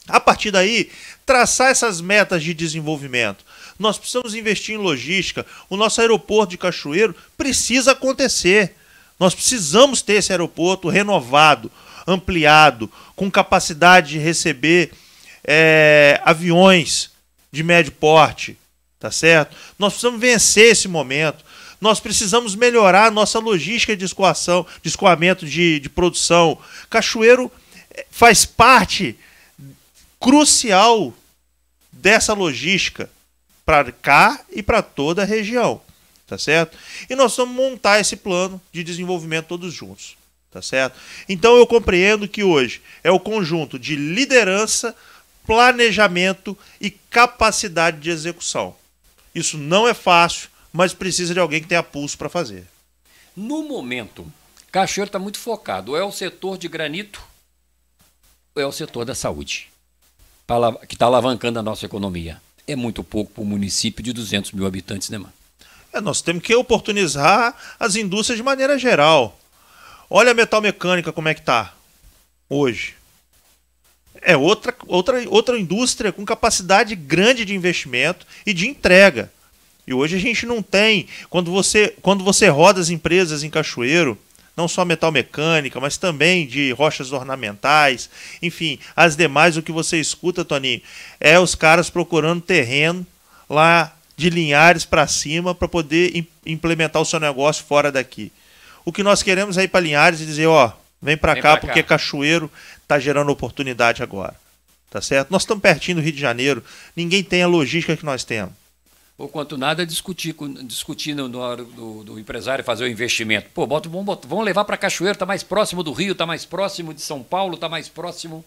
A partir daí, traçar essas metas de desenvolvimento. Nós precisamos investir em logística. O nosso aeroporto de Cachoeiro precisa acontecer. Nós precisamos ter esse aeroporto renovado, ampliado, com capacidade de receber aviões de médio porte, tá certo? Nós precisamos vencer esse momento. Nós precisamos melhorar a nossa logística de escoamento de produção. Cachoeiro faz parte crucial dessa logística para cá e para toda a região, tá certo? E nós vamos montar esse plano de desenvolvimento todos juntos, tá certo? Então eu compreendo que hoje é o conjunto de liderança, planejamento e capacidade de execução. Isso não é fácil, mas precisa de alguém que tenha pulso para fazer. No momento, Cachoeiro está muito focado, ou é o setor de granito, ou é o setor da saúde, que está alavancando a nossa economia. É muito pouco para um município de 200 mil habitantes, né, mano? Nós temos que oportunizar as indústrias de maneira geral. Olha a metal mecânica como é que está hoje. É outra indústria com capacidade grande de investimento e de entrega. E hoje a gente não tem. Quando você roda as empresas em Cachoeiro, não só metal mecânica, mas também de rochas ornamentais, enfim, as demais, o que você escuta, Toninho, é os caras procurando terreno lá de Linhares para cima para poder implementar o seu negócio fora daqui. O que nós queremos é ir para Linhares e dizer, vem para cá porque Cachoeiro está gerando oportunidade agora. Tá certo? Nós estamos pertinho do Rio de Janeiro, ninguém tem a logística que nós temos. Ou quanto nada discutir na hora do empresário fazer o investimento. Pô, vamos levar para Cachoeiro, está mais próximo do Rio, está mais próximo de São Paulo, está mais próximo...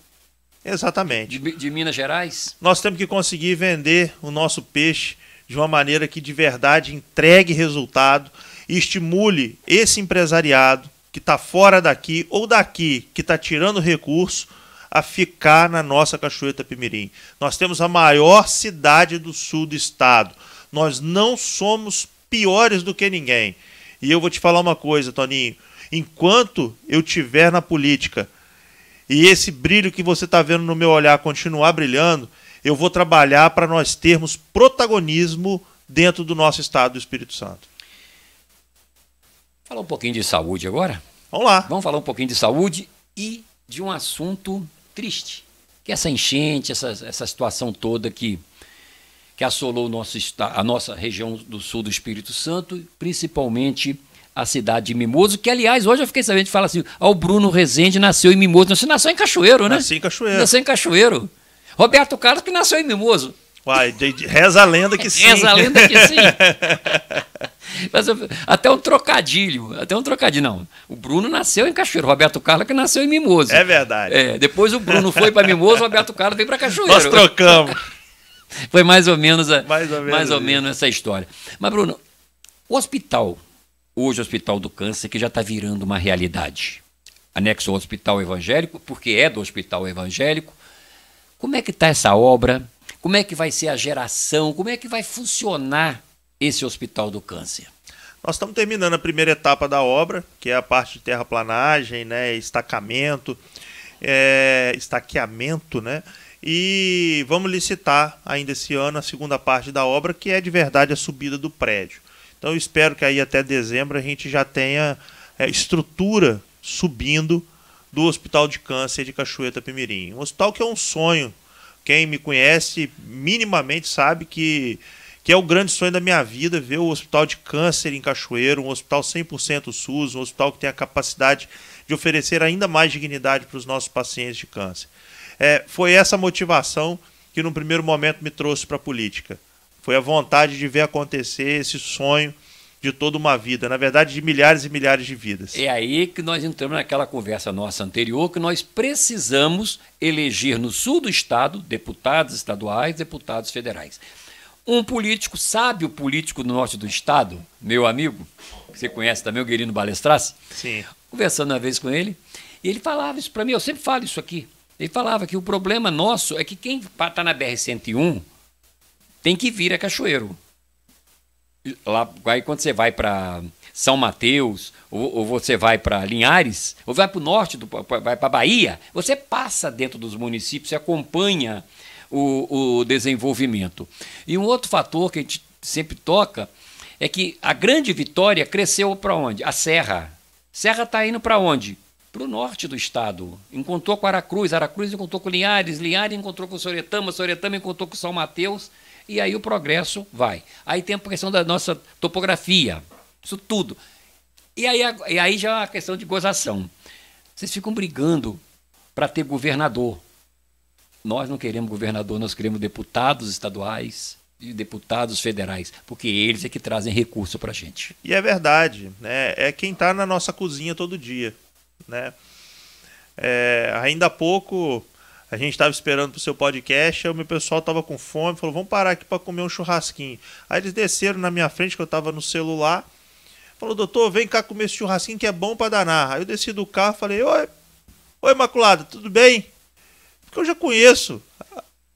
Exatamente. De Minas Gerais. Nós temos que conseguir vender o nosso peixe de uma maneira que de verdade entregue resultado e estimule esse empresariado que está fora daqui ou daqui, que está tirando recurso, a ficar na nossa Cachoeira Itapemirim. Nós temos a maior cidade do sul do estado. Nós não somos piores do que ninguém. E eu vou te falar uma coisa, Toninho. Enquanto eu estiver na política e esse brilho que você está vendo no meu olhar continuar brilhando, eu vou trabalhar para nós termos protagonismo dentro do nosso estado do Espírito Santo. Falar um pouquinho de saúde agora? Vamos lá. Vamos falar um pouquinho de saúde e de um assunto triste, que é essa enchente, essa situação toda que assolou a nossa região do sul do Espírito Santo, principalmente a cidade de Mimoso, que, aliás, hoje eu fiquei sabendo de falar assim, o Bruno Rezende nasceu em Mimoso. Você nasceu em Cachoeiro, né? Nasci em Cachoeiro. Nasceu em Cachoeiro. Roberto Carlos que nasceu em Mimoso. Uai, reza a lenda que sim. Reza a lenda que sim. Mas, até um trocadilho, não. O Bruno nasceu em Cachoeiro, o Roberto Carlos que nasceu em Mimoso. É verdade. Depois o Bruno foi para Mimoso, o Roberto Carlos veio para Cachoeiro. Nós trocamos. Foi mais ou menos essa história. Mas, Bruno, o hospital, hoje o Hospital do Câncer, que já está virando uma realidade, anexo ao Hospital Evangélico, porque é do Hospital Evangélico, como é que está essa obra? Como é que vai ser a geração? Como é que vai funcionar esse Hospital do Câncer? Nós estamos terminando a primeira etapa da obra, que é a parte de terraplanagem, né, estaqueamento, né? E vamos licitar ainda esse ano a segunda parte da obra, que é de verdade a subida do prédio. Então eu espero que aí até dezembro a gente já tenha estrutura subindo do Hospital de Câncer de Cachoeira Itapemirim. Um hospital que é um sonho. Quem me conhece minimamente sabe que é o grande sonho da minha vida, ver o Hospital de Câncer em Cachoeiro, um hospital 100% SUS, um hospital que tem a capacidade de oferecer ainda mais dignidade para os nossos pacientes de câncer. Foi essa motivação que no primeiro momento me trouxe para a política. Foi a vontade de ver acontecer esse sonho de toda uma vida, na verdade de milhares e milhares de vidas. É aí que nós entramos naquela conversa nossa anterior, que nós precisamos eleger no sul do estado deputados estaduais, deputados federais. Um político, sábio político do norte do estado, meu amigo, que você conhece também, o Guerino Balestrace, sim, conversando uma vez com ele, e ele falava isso para mim, eu sempre falo isso aqui, ele falava que o problema nosso é que quem está na BR-101 tem que vir a Cachoeiro. Lá, aí quando você vai para São Mateus, ou você vai para Linhares, ou vai para o norte, vai para Bahia, você passa dentro dos municípios, você acompanha o desenvolvimento. E um outro fator que a gente sempre toca é que a Grande Vitória cresceu para onde? A Serra. Serra está indo para onde? Para o norte do estado. Encontrou com Aracruz, Aracruz encontrou com Linhares, Linhares encontrou com Soretama, Soretama encontrou com São Mateus, e aí o progresso vai. Aí tem a questão da nossa topografia, isso tudo. E aí já é uma questão de gozação. Vocês ficam brigando para ter governador. Nós não queremos governador, nós queremos deputados estaduais e deputados federais, porque eles é que trazem recurso para a gente. E é verdade, né? É quem está na nossa cozinha todo dia, né? Ainda há pouco a gente estava esperando para o seu podcast, aí o meu pessoal estava com fome, falou, vamos parar aqui para comer um churrasquinho. Aí eles desceram na minha frente, que eu estava no celular, falou, doutor, vem cá comer esse churrasquinho que é bom para danar. Aí eu desci do carro e falei, oi Imaculada, tudo bem? Porque eu já conheço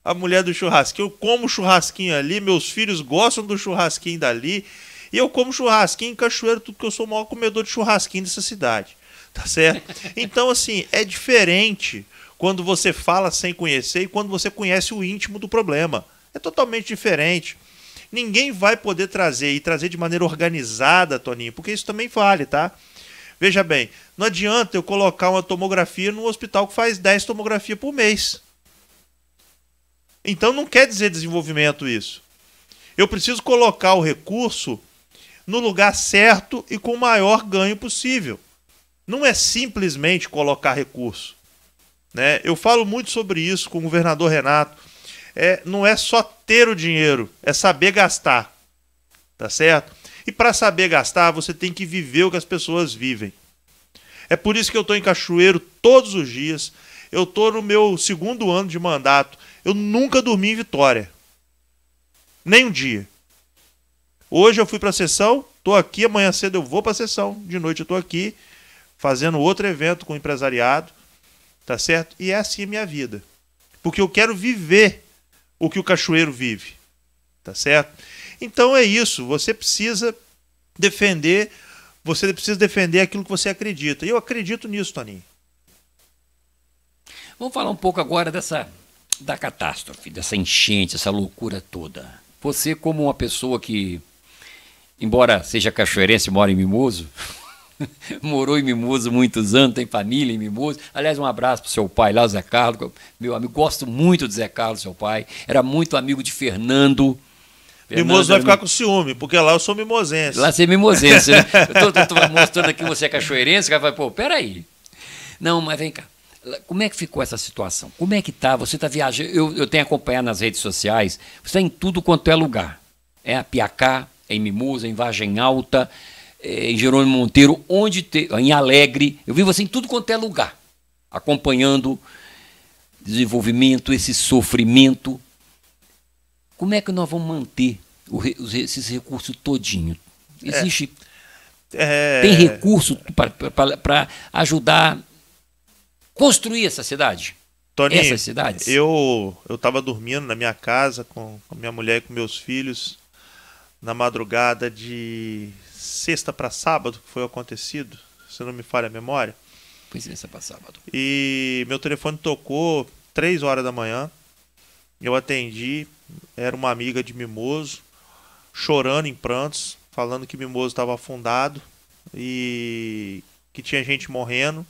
a mulher do churrasquinho, eu como churrasquinho ali, meus filhos gostam do churrasquinho dali, E eu como churrasquinho em Cachoeiro, tudo que eu sou o maior comedor de churrasquinho dessa cidade. Tá certo? Então, assim, é diferente quando você fala sem conhecer e quando você conhece o íntimo do problema. É totalmente diferente. Ninguém vai poder trazer e trazer de maneira organizada, Toninho, porque isso também vale, tá? Veja bem, não adianta eu colocar uma tomografia no hospital que faz 10 tomografias por mês. Então não quer dizer desenvolvimento isso. Eu preciso colocar o recurso no lugar certo e com o maior ganho possível. Não é simplesmente colocar recurso, né? Eu falo muito sobre isso com o governador Renato. Não é só ter o dinheiro, é saber gastar. Tá certo? E para saber gastar, você tem que viver o que as pessoas vivem. É por isso que eu estou em Cachoeiro todos os dias. Eu estou no meu 2º ano de mandato. Eu nunca dormi em Vitória. Nem um dia. Hoje eu fui para a sessão, estou aqui, amanhã cedo eu vou para a sessão, de noite eu estou aqui, fazendo outro evento com o empresariado, tá certo? E é assim a minha vida. Porque eu quero viver o que o Cachoeiro vive, tá certo? Então é isso, você precisa defender aquilo que você acredita. E eu acredito nisso, Toninho. Vamos falar um pouco agora da catástrofe, dessa enchente, essa loucura toda. Você, como uma pessoa que, embora seja cachoeirense, mora em Mimoso, morou em Mimoso muitos anos, tem família em Mimoso. Aliás, um abraço para o seu pai lá, o Zé Carlos, meu amigo. Gosto muito do Zé Carlos, seu pai. Era muito amigo de Fernando. Mimoso vai ficar com ciúme, porque lá eu sou mimosense. Lá você é mimosense, né? Eu tô mostrando aqui que você é cachoeirense, o cara vai, pô, peraí. Não, mas vem cá. Como é que ficou essa situação? Como é que tá? Você está viajando? Eu tenho acompanhado nas redes sociais. Você está em tudo quanto é lugar. É a Piacá, é em Mimoso, é em Vargem Alta, em Jerônimo Monteiro, em Alegre. Eu vi você em tudo quanto é lugar, acompanhando desenvolvimento, esse sofrimento. Como é que nós vamos manter esses recursos todinho? Existe... Tem recurso para ajudar a construir essa cidade? Toninho, essas cidades? Eu estava dormindo na minha casa com a minha mulher e com meus filhos na madrugada de sexta para sábado, que foi acontecido, se não me falha a memória. Foi sexta para sábado. E meu telefone tocou 3 horas da manhã. Eu atendi, era uma amiga de Mimoso, chorando em prantos, falando que Mimoso estava afundado e que tinha gente morrendo.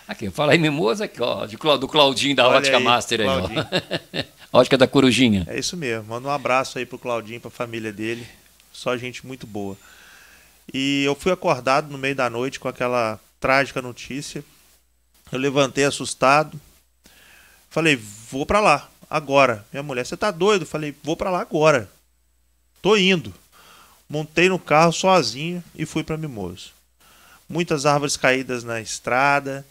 Aqui, fala aí Mimoso, aqui, ó, do Claudinho da Ótica Master aí, Claudinho. Ó. Ótica da Corujinha. É isso mesmo, manda um abraço aí pro Claudinho, pra família dele, só gente muito boa. E eu fui acordado no meio da noite com aquela trágica notícia. Eu levantei assustado, falei, vou pra lá, agora. Minha mulher, você tá doido? Falei, vou pra lá agora. Tô indo. Montei no carro sozinho e fui pra Mimoso. Muitas árvores caídas na estrada,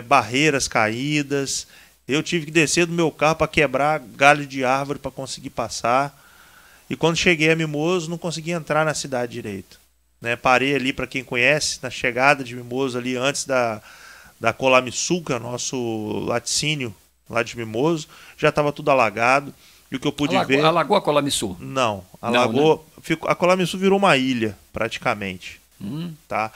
barreiras caídas. Eu tive que descer do meu carro para quebrar galho de árvore para conseguir passar. E quando cheguei a Mimoso, não consegui entrar na cidade direito. Né? Parei ali, para quem conhece, na chegada de Mimoso, ali antes da Colamisul, que é o nosso laticínio lá de Mimoso. Já estava tudo alagado. E o que eu pude ver... Alagou a Colamisul? Não, alagou. Não, né? A Colamisul virou uma ilha, praticamente. Tá?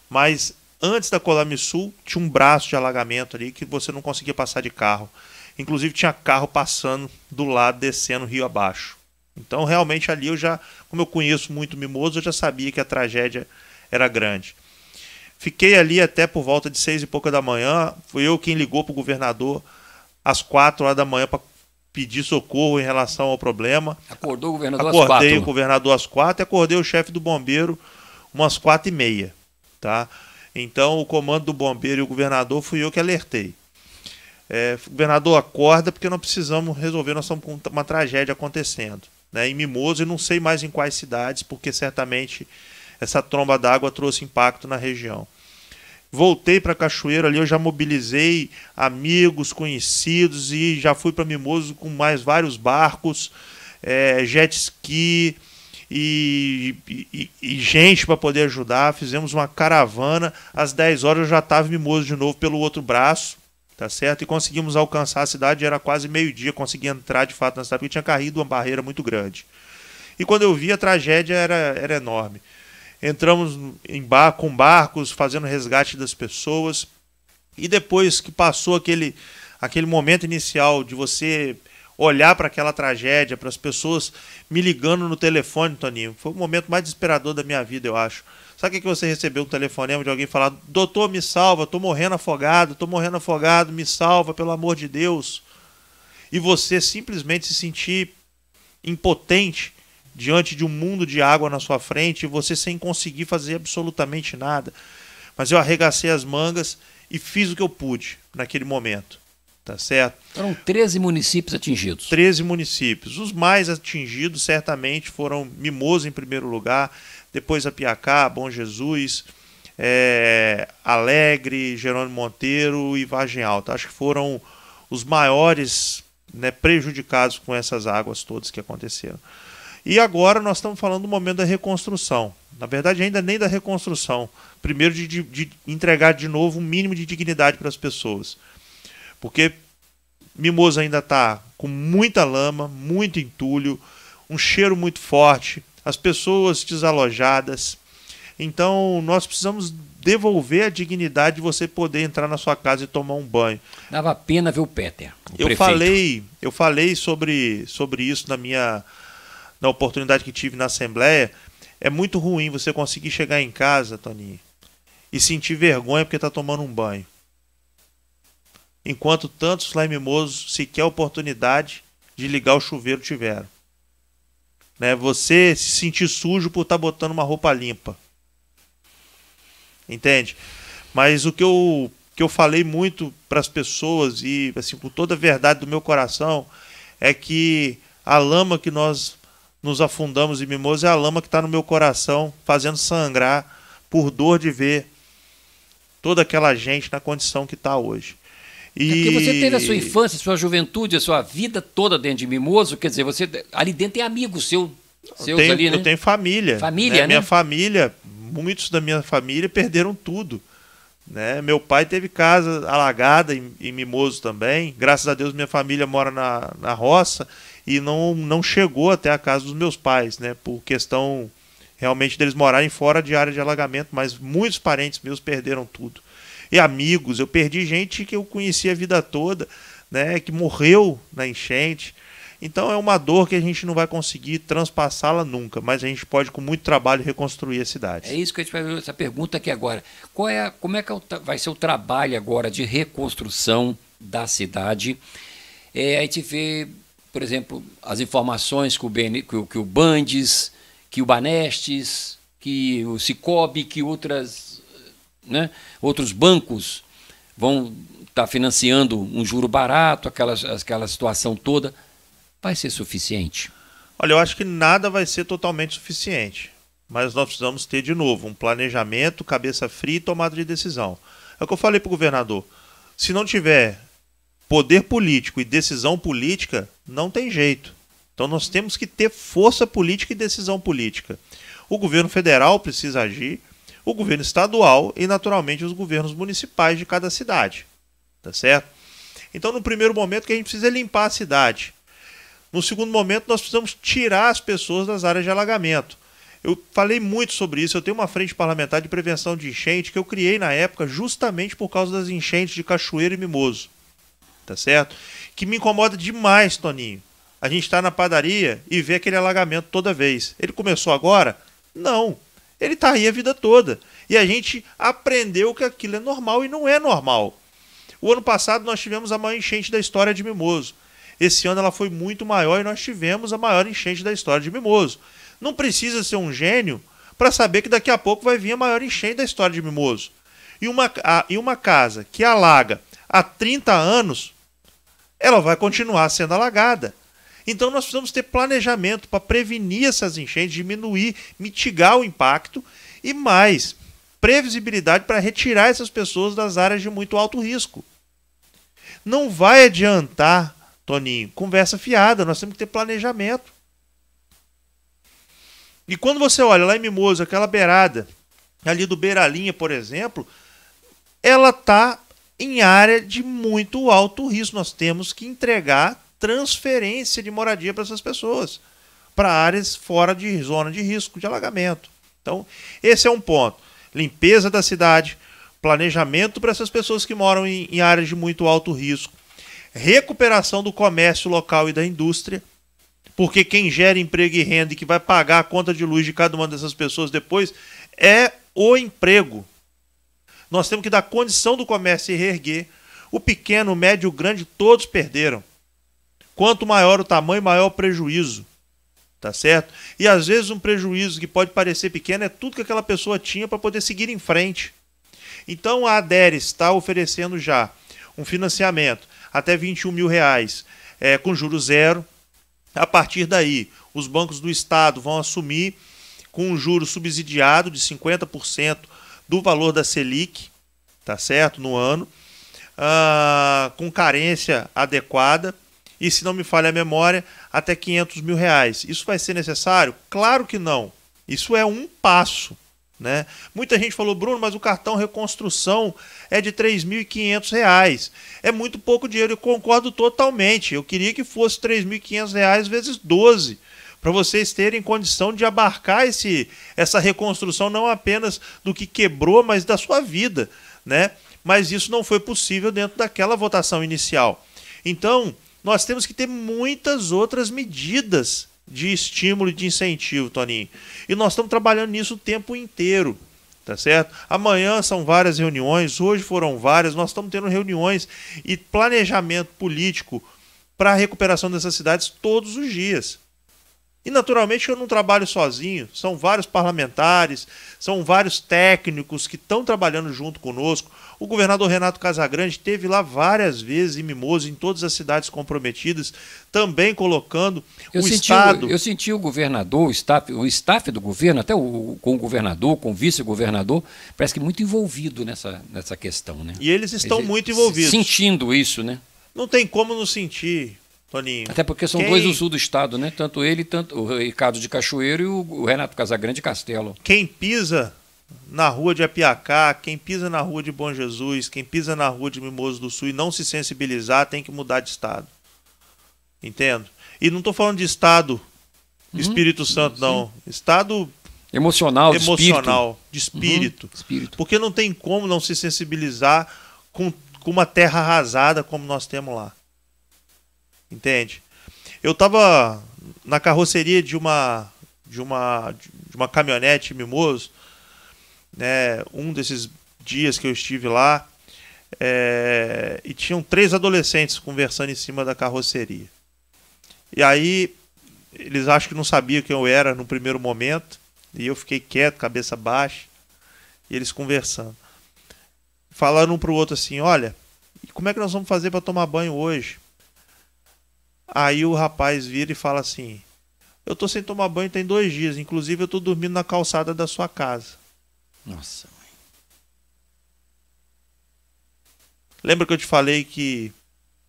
Mas antes da Colamisul tinha um braço de alagamento ali que você não conseguia passar de carro. Inclusive tinha carro passando do lado, descendo rio abaixo. Então realmente ali como eu conheço muito Mimoso, eu já sabia que a tragédia era grande. Fiquei ali até por volta de 6 e pouca da manhã. Fui eu quem ligou para o governador às 4 horas da manhã para pedir socorro em relação ao problema. Acordou o governador às 4? Acordei o governador às 4 e acordei o chefe do bombeiro umas 4h30. Tá? Então o comando do bombeiro e o governador fui eu que alertei. Governador, acorda porque nós precisamos resolver, nós estamos com uma tragédia acontecendo, né? Em Mimoso e não sei mais em quais cidades, porque certamente essa tromba d'água trouxe impacto na região. Voltei para Cachoeiro ali, eu já mobilizei amigos, conhecidos e já fui para Mimoso com mais vários barcos, jet ski e gente para poder ajudar. Fizemos uma caravana, às 10 horas eu já estava em Mimoso de novo pelo outro braço, tá certo? E conseguimos alcançar a cidade, era quase meio-dia, consegui entrar de fato na cidade, porque tinha caído uma barreira muito grande. E quando eu vi, a tragédia era enorme. Entramos com barcos, fazendo resgate das pessoas. E depois que passou aquele momento inicial de você olhar para aquela tragédia, para as pessoas me ligando no telefone, Toninho, foi o momento mais desesperador da minha vida, eu acho. Sabe o que você recebeu um telefonema de alguém falando: doutor, me salva, tô morrendo afogado, me salva, pelo amor de Deus. E você simplesmente se sentir impotente diante de um mundo de água na sua frente, e você sem conseguir fazer absolutamente nada. Mas eu arregacei as mangas e fiz o que eu pude naquele momento. Tá certo? Foram 13 municípios atingidos. 13 municípios. Os mais atingidos certamente foram Mimoso em primeiro lugar, depois Apiacá, Bom Jesus, Alegre, Jerônimo Monteiro e Vargem Alta. Acho que foram os maiores, né, prejudicados com essas águas todas que aconteceram. E agora nós estamos falando do momento da reconstrução. Na verdade, ainda nem da reconstrução. Primeiro, de entregar de novo um mínimo de dignidade para as pessoas. Porque Mimoso ainda está com muita lama, muito entulho, um cheiro muito forte, as pessoas desalojadas. Então, nós precisamos devolver a dignidade de você poder entrar na sua casa e tomar um banho. Dava pena ver o Peter, o eu prefeito. falei sobre isso na oportunidade que tive na Assembleia. É muito ruim você conseguir chegar em casa, Toninho, e sentir vergonha porque está tomando um banho. Enquanto tantos lá em Mimoso sequer oportunidade de ligar o chuveiro tiveram. Né? Você se sentir sujo por estar botando uma roupa limpa. Entende? Mas o que eu falei muito para as pessoas, e assim, com toda a verdade do meu coração, é que a lama que nós nos afundamos em Mimoso é a lama que está no meu coração, fazendo sangrar por dor de ver toda aquela gente na condição que está hoje. Porque você teve a sua infância, a sua juventude, a sua vida toda dentro de Mimoso, quer dizer, você ali dentro tem amigos seus ali, né? Eu tenho família. Família, né? Minha família, muitos da minha família perderam tudo. Né? Meu pai teve casa alagada em Mimoso também. Graças a Deus minha família mora na roça e não chegou até a casa dos meus pais, né? Por questão realmente deles morarem fora de área de alagamento, mas muitos parentes meus perderam tudo. E amigos, eu perdi gente que eu conheci a vida toda, né, que morreu na enchente. Então é uma dor que a gente não vai conseguir transpassá-la nunca, mas a gente pode, com muito trabalho, reconstruir a cidade. É isso que eu te pergunto, essa pergunta aqui agora. Como é que vai ser o trabalho agora de reconstrução da cidade? A gente vê, por exemplo, as informações que o Bandes, que o Banestes, que o Cicobi, que outros bancos vão estar financiando um juro barato, aquela situação toda. Vai ser suficiente? Olha, eu acho que nada vai ser totalmente suficiente, mas nós precisamos ter, de novo, um planejamento, cabeça fria e tomada de decisão. É o que eu falei para o governador: se não tiver poder político e decisão política, não tem jeito. Então nós temos que ter força política e decisão política. O governo federal precisa agir, o governo estadual e, naturalmente, os governos municipais de cada cidade. Tá certo? Então, no primeiro momento, que a gente precisa é limpar a cidade. No segundo momento, nós precisamos tirar as pessoas das áreas de alagamento. Eu falei muito sobre isso. Eu tenho uma frente parlamentar de prevenção de enchente que eu criei na época justamente por causa das enchentes de Cachoeira e Mimoso. Tá certo? Que me incomoda demais, Toninho. A gente está na padaria e vê aquele alagamento toda vez. Ele começou agora? Não. Ele está aí a vida toda. E a gente aprendeu que aquilo é normal e não é normal. O ano passado nós tivemos a maior enchente da história de Mimoso. Esse ano ela foi muito maior e nós tivemos a maior enchente da história de Mimoso. Não precisa ser um gênio para saber que daqui a pouco vai vir a maior enchente da história de Mimoso. E uma casa que alaga há 30 anos, ela vai continuar sendo alagada. Então nós precisamos ter planejamento para prevenir essas enchentes, diminuir, mitigar o impacto e mais, previsibilidade para retirar essas pessoas das áreas de muito alto risco. Não vai adiantar, Toninho, conversa fiada, nós temos que ter planejamento. E quando você olha lá em Mimoso, aquela beirada, ali do Beiralinha, por exemplo, ela está em área de muito alto risco. Nós temos que entregar transferência de moradia para essas pessoas. para áreas fora de zona de risco de alagamento. Então, esse é um ponto. Limpeza da cidade, planejamento para essas pessoas que moram em áreas de muito alto risco, recuperação do comércio local e da indústria, porque quem gera emprego e renda e que vai pagar a conta de luz de cada uma dessas pessoas depois é o emprego. Nós temos que dar condição do comércio se reerguer. O pequeno, o médio, o grande, todos perderam. Quanto maior o tamanho, maior o prejuízo. Tá certo? E às vezes um prejuízo que pode parecer pequeno é tudo que aquela pessoa tinha para poder seguir em frente. Então a Aderes está oferecendo já um financiamento até R$21 mil, com juros zero. A partir daí, os bancos do Estado vão assumir com um juro subsidiado de 50% do valor da Selic, tá certo? No ano, com carência adequada. E, se não me falha a memória, até R$500 mil. Isso vai ser necessário? Claro que não. Isso é um passo, né? Muita gente falou, Bruno, mas o cartão reconstrução é de R$3.500. É muito pouco dinheiro. Eu concordo totalmente. Eu queria que fosse R$3.500 vezes 12, para vocês terem condição de abarcar essa reconstrução não apenas do que quebrou, mas da sua vida, né? Mas isso não foi possível dentro daquela votação inicial. Então, nós temos que ter muitas outras medidas de estímulo e de incentivo, Toninho. E nós estamos trabalhando nisso o tempo inteiro, tá certo? Amanhã são várias reuniões, hoje foram várias, nós estamos tendo reuniões e planejamento político para a recuperação dessas cidades todos os dias. E, naturalmente, eu não trabalho sozinho, são vários parlamentares, são vários técnicos que estão trabalhando junto conosco. O governador Renato Casagrande esteve lá várias vezes em Mimoso, em todas as cidades comprometidas, também colocando Estado... Eu senti o governador, o staff do governo, até com o governador, com o vice-governador, parece que muito envolvido nessa questão, né? E eles estão muito envolvidos. Sentindo isso, né? Não tem como não sentir, Toninho. Até porque são dois do sul do estado, né? Tanto ele, tanto o Ricardo de Cachoeiro e o Renato Casagrande de Castelo. Quem pisa na rua de Apiacá, quem pisa na rua de Bom Jesus, quem pisa na rua de Mimoso do Sul e não se sensibilizar, tem que mudar de estado. Entendo? E não estou falando de estado Espírito Santo, não. Estado emocional, de espírito. Porque não tem como não se sensibilizar com uma terra arrasada como nós temos lá. Entende? Eu estava na carroceria de uma caminhonete Mimoso, né, um desses dias que eu estive lá, e tinham 3 adolescentes conversando em cima da carroceria. E aí eles acham que não sabiam quem eu era no primeiro momento, e eu fiquei quieto, cabeça baixa, e eles conversando. Falando um para o outro assim, olha, como é que nós vamos fazer para tomar banho hoje? Aí o rapaz vira e fala assim, eu tô sem tomar banho tem 2 dias, inclusive eu tô dormindo na calçada da sua casa. Nossa, mãe. Lembra que eu te falei que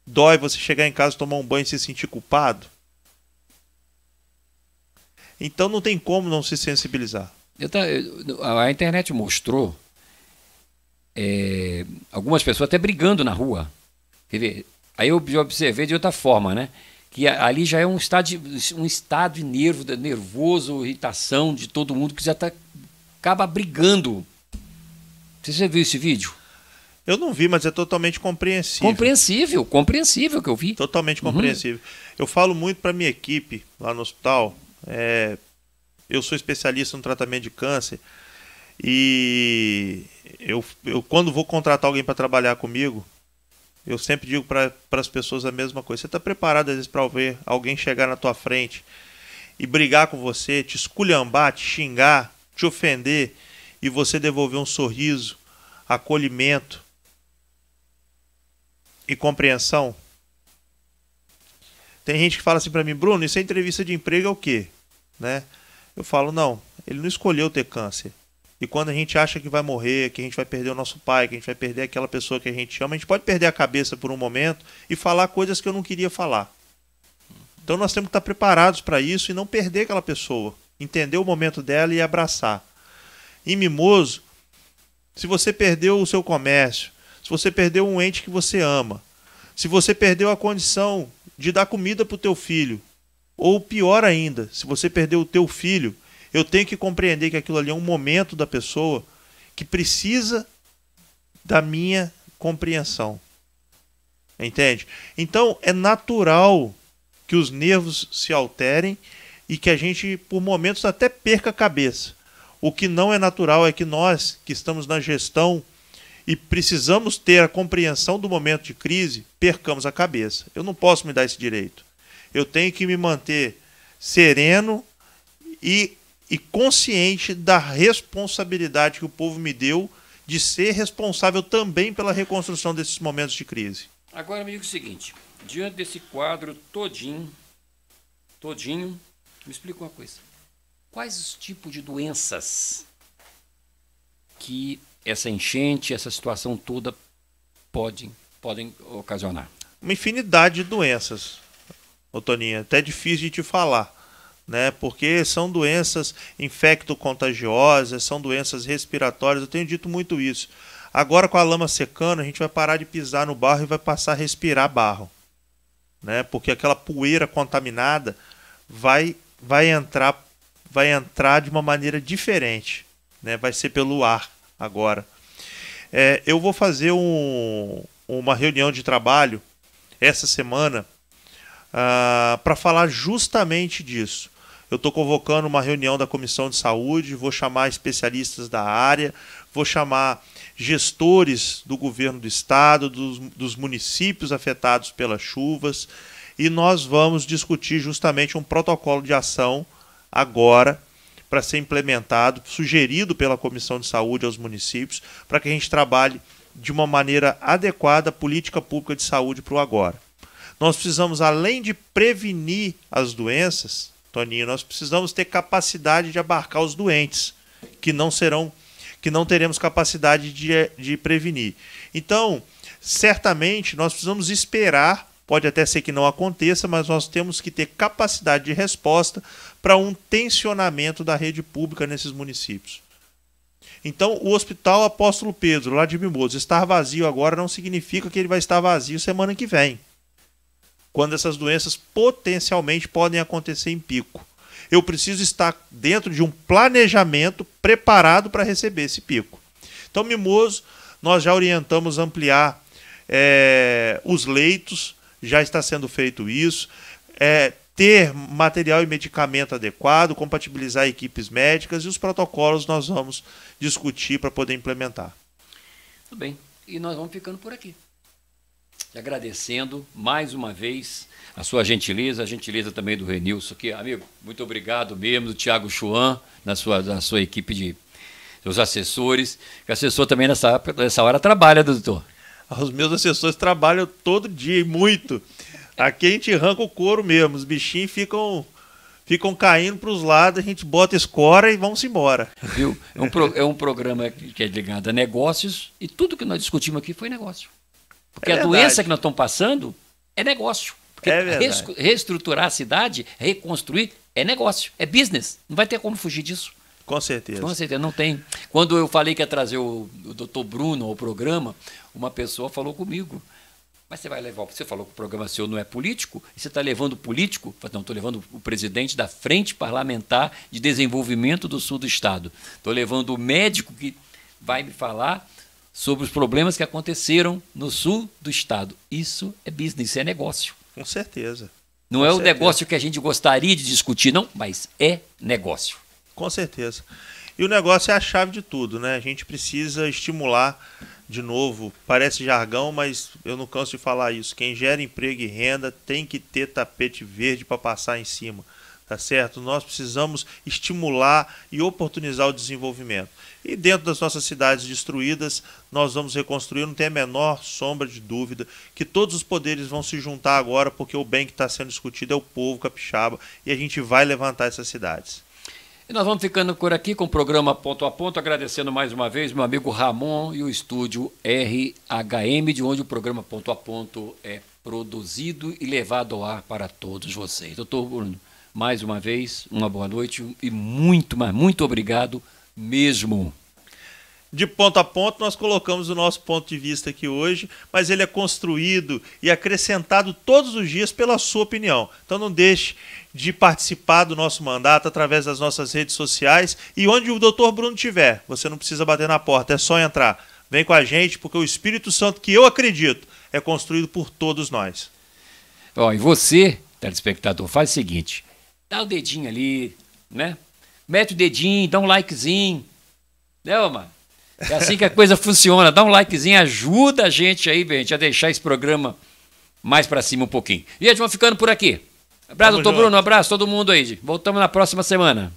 dói você chegar em casa, tomar um banho e se sentir culpado? Então não tem como não se sensibilizar. A internet mostrou algumas pessoas até brigando na rua. Quer ver? Aí eu observei de outra forma, né? Que ali já é um estado de nervoso, irritação de todo mundo que já acaba brigando. Você viu esse vídeo? Eu não vi, mas é totalmente compreensível. Compreensível que eu vi. Totalmente compreensível. Eu falo muito para minha equipe lá no hospital. Eu sou especialista no tratamento de câncer e eu quando vou contratar alguém para trabalhar comigo, eu sempre digo para as pessoas a mesma coisa. Você está preparado às vezes para ver alguém chegar na tua frente e brigar com você, te esculhambar, te xingar, te ofender e você devolver um sorriso, acolhimento e compreensão? Tem gente que fala assim para mim, Bruno, isso é entrevista de emprego é o quê? Né? Eu falo, não, ele não escolheu ter câncer. E quando a gente acha que vai morrer, que a gente vai perder o nosso pai, que a gente vai perder aquela pessoa que a gente ama, a gente pode perder a cabeça por um momento e falar coisas que eu não queria falar. Então nós temos que estar preparados para isso e não perder aquela pessoa. Entender o momento dela e abraçar. Em Mimoso, se você perdeu o seu comércio, se você perdeu um ente que você ama, se você perdeu a condição de dar comida para o teu filho, Ou pior ainda, se você perdeu o teu filho, eu tenho que compreender que aquilo ali é um momento da pessoa que precisa da minha compreensão. Entende? Então é natural que os nervos se alterem e que a gente, por momentos, até perca a cabeça. O que não é natural é que nós, que estamos na gestão e precisamos ter a compreensão do momento de crise, percamos a cabeça. Eu não posso me dar esse direito. Eu tenho que me manter sereno e consciente da responsabilidade que o povo me deu de ser responsável também pela reconstrução desses momentos de crise. Agora me diga o seguinte, diante desse quadro todinho, me explica uma coisa. Quais os tipos de doenças que essa enchente, essa situação toda podem ocasionar? Uma infinidade de doenças, ô Toninho, até difícil de te falar, né? Porque são doenças infecto-contagiosas, são doenças respiratórias, eu tenho dito muito isso. Agora com a lama secando, a gente vai parar de pisar no barro e vai passar a respirar barro, né? Porque aquela poeira contaminada vai entrar de uma maneira diferente, né? Vai ser pelo ar agora. Eu vou fazer uma reunião de trabalho essa semana para falar justamente disso. Eu estou convocando uma reunião da Comissão de Saúde, vou chamar especialistas da área, vou chamar gestores do governo do estado, dos municípios afetados pelas chuvas, e nós vamos discutir justamente um protocolo de ação agora para ser implementado, sugerido pela Comissão de Saúde aos municípios, para que a gente trabalhe de uma maneira adequada a política pública de saúde para o agora. Nós precisamos, além de prevenir as doenças, Toninho, nós precisamos ter capacidade de abarcar os doentes, que não teremos capacidade de prevenir. Então, certamente, nós precisamos esperar, pode até ser que não aconteça, mas nós temos que ter capacidade de resposta para um tensionamento da rede pública nesses municípios. Então, o Hospital Apóstolo Pedro, lá de Mimoso, estar vazio agora não significa que ele vai estar vazio semana que vem, quando essas doenças potencialmente podem acontecer em pico. Eu preciso estar dentro de um planejamento preparado para receber esse pico. Então, Mimoso, nós já orientamos ampliar os leitos, já está sendo feito isso, ter material e medicamento adequado, compatibilizar equipes médicas e os protocolos nós vamos discutir para poder implementar. Tudo bem, e nós vamos ficando por aqui. Te agradecendo mais uma vez a sua gentileza, a gentileza também do Renilson aqui. Amigo, muito obrigado mesmo, do Thiago Chuan, da sua equipe de seus assessores, que assessor também nessa hora trabalha, doutor. Os meus assessores trabalham todo dia e muito. Aqui a gente arranca o couro mesmo, os bichinhos ficam caindo para os lados, a gente bota escora e vamos embora. Viu? É um programa que é ligado a negócios e tudo que nós discutimos aqui foi negócio. Porque a doença que nós estamos passando é negócio. Porque reestruturar a cidade, reconstruir, é negócio, é business. Não vai ter como fugir disso. Com certeza. Com certeza, não tem. Quando eu falei que ia trazer o doutor Bruno ao programa, uma pessoa falou comigo. Mas você vai levar, você falou que o programa seu não é político, e você está levando o político? Não, estou levando o presidente da Frente Parlamentar de Desenvolvimento do Sul do Estado. Estou levando o médico que vai me falar sobre os problemas que aconteceram no sul do estado. Isso é business, isso é negócio. Com certeza. Não é o negócio que a gente gostaria de discutir, não, mas é negócio. Com certeza. E o negócio é a chave de tudo, né? A gente precisa estimular, de novo, parece jargão, mas eu não canso de falar isso. Quem gera emprego e renda tem que ter tapete verde para passar em cima, tá certo? Nós precisamos estimular e oportunizar o desenvolvimento. E dentro das nossas cidades destruídas, nós vamos reconstruir, não tem a menor sombra de dúvida, que todos os poderes vão se juntar agora, porque o bem que está sendo discutido é o povo capixaba, e a gente vai levantar essas cidades. E nós vamos ficando por aqui com o programa Ponto a Ponto, agradecendo mais uma vez meu amigo Ramon e o estúdio RHM, de onde o programa Ponto a Ponto é produzido e levado ao ar para todos vocês. Doutor Bruno, mais uma vez, uma boa noite e muito, mas muito obrigado mesmo. De ponto a ponto, nós colocamos o nosso ponto de vista aqui hoje, mas ele é construído e acrescentado todos os dias pela sua opinião. Então não deixe de participar do nosso mandato através das nossas redes sociais e onde o Dr. Bruno estiver. Você não precisa bater na porta, é só entrar. Vem com a gente, porque o Espírito Santo, que eu acredito, é construído por todos nós. Ó, e você, telespectador, faz o seguinte, dá o dedinho ali, né? Mete o dedinho, dá um likezinho, né, mano? É assim que a coisa funciona. Dá um likezinho, ajuda a gente aí, gente, a deixar esse programa mais pra cima um pouquinho. E a gente vai ficando por aqui. Abraço, doutor Bruno, abraço todo mundo aí. Voltamos na próxima semana.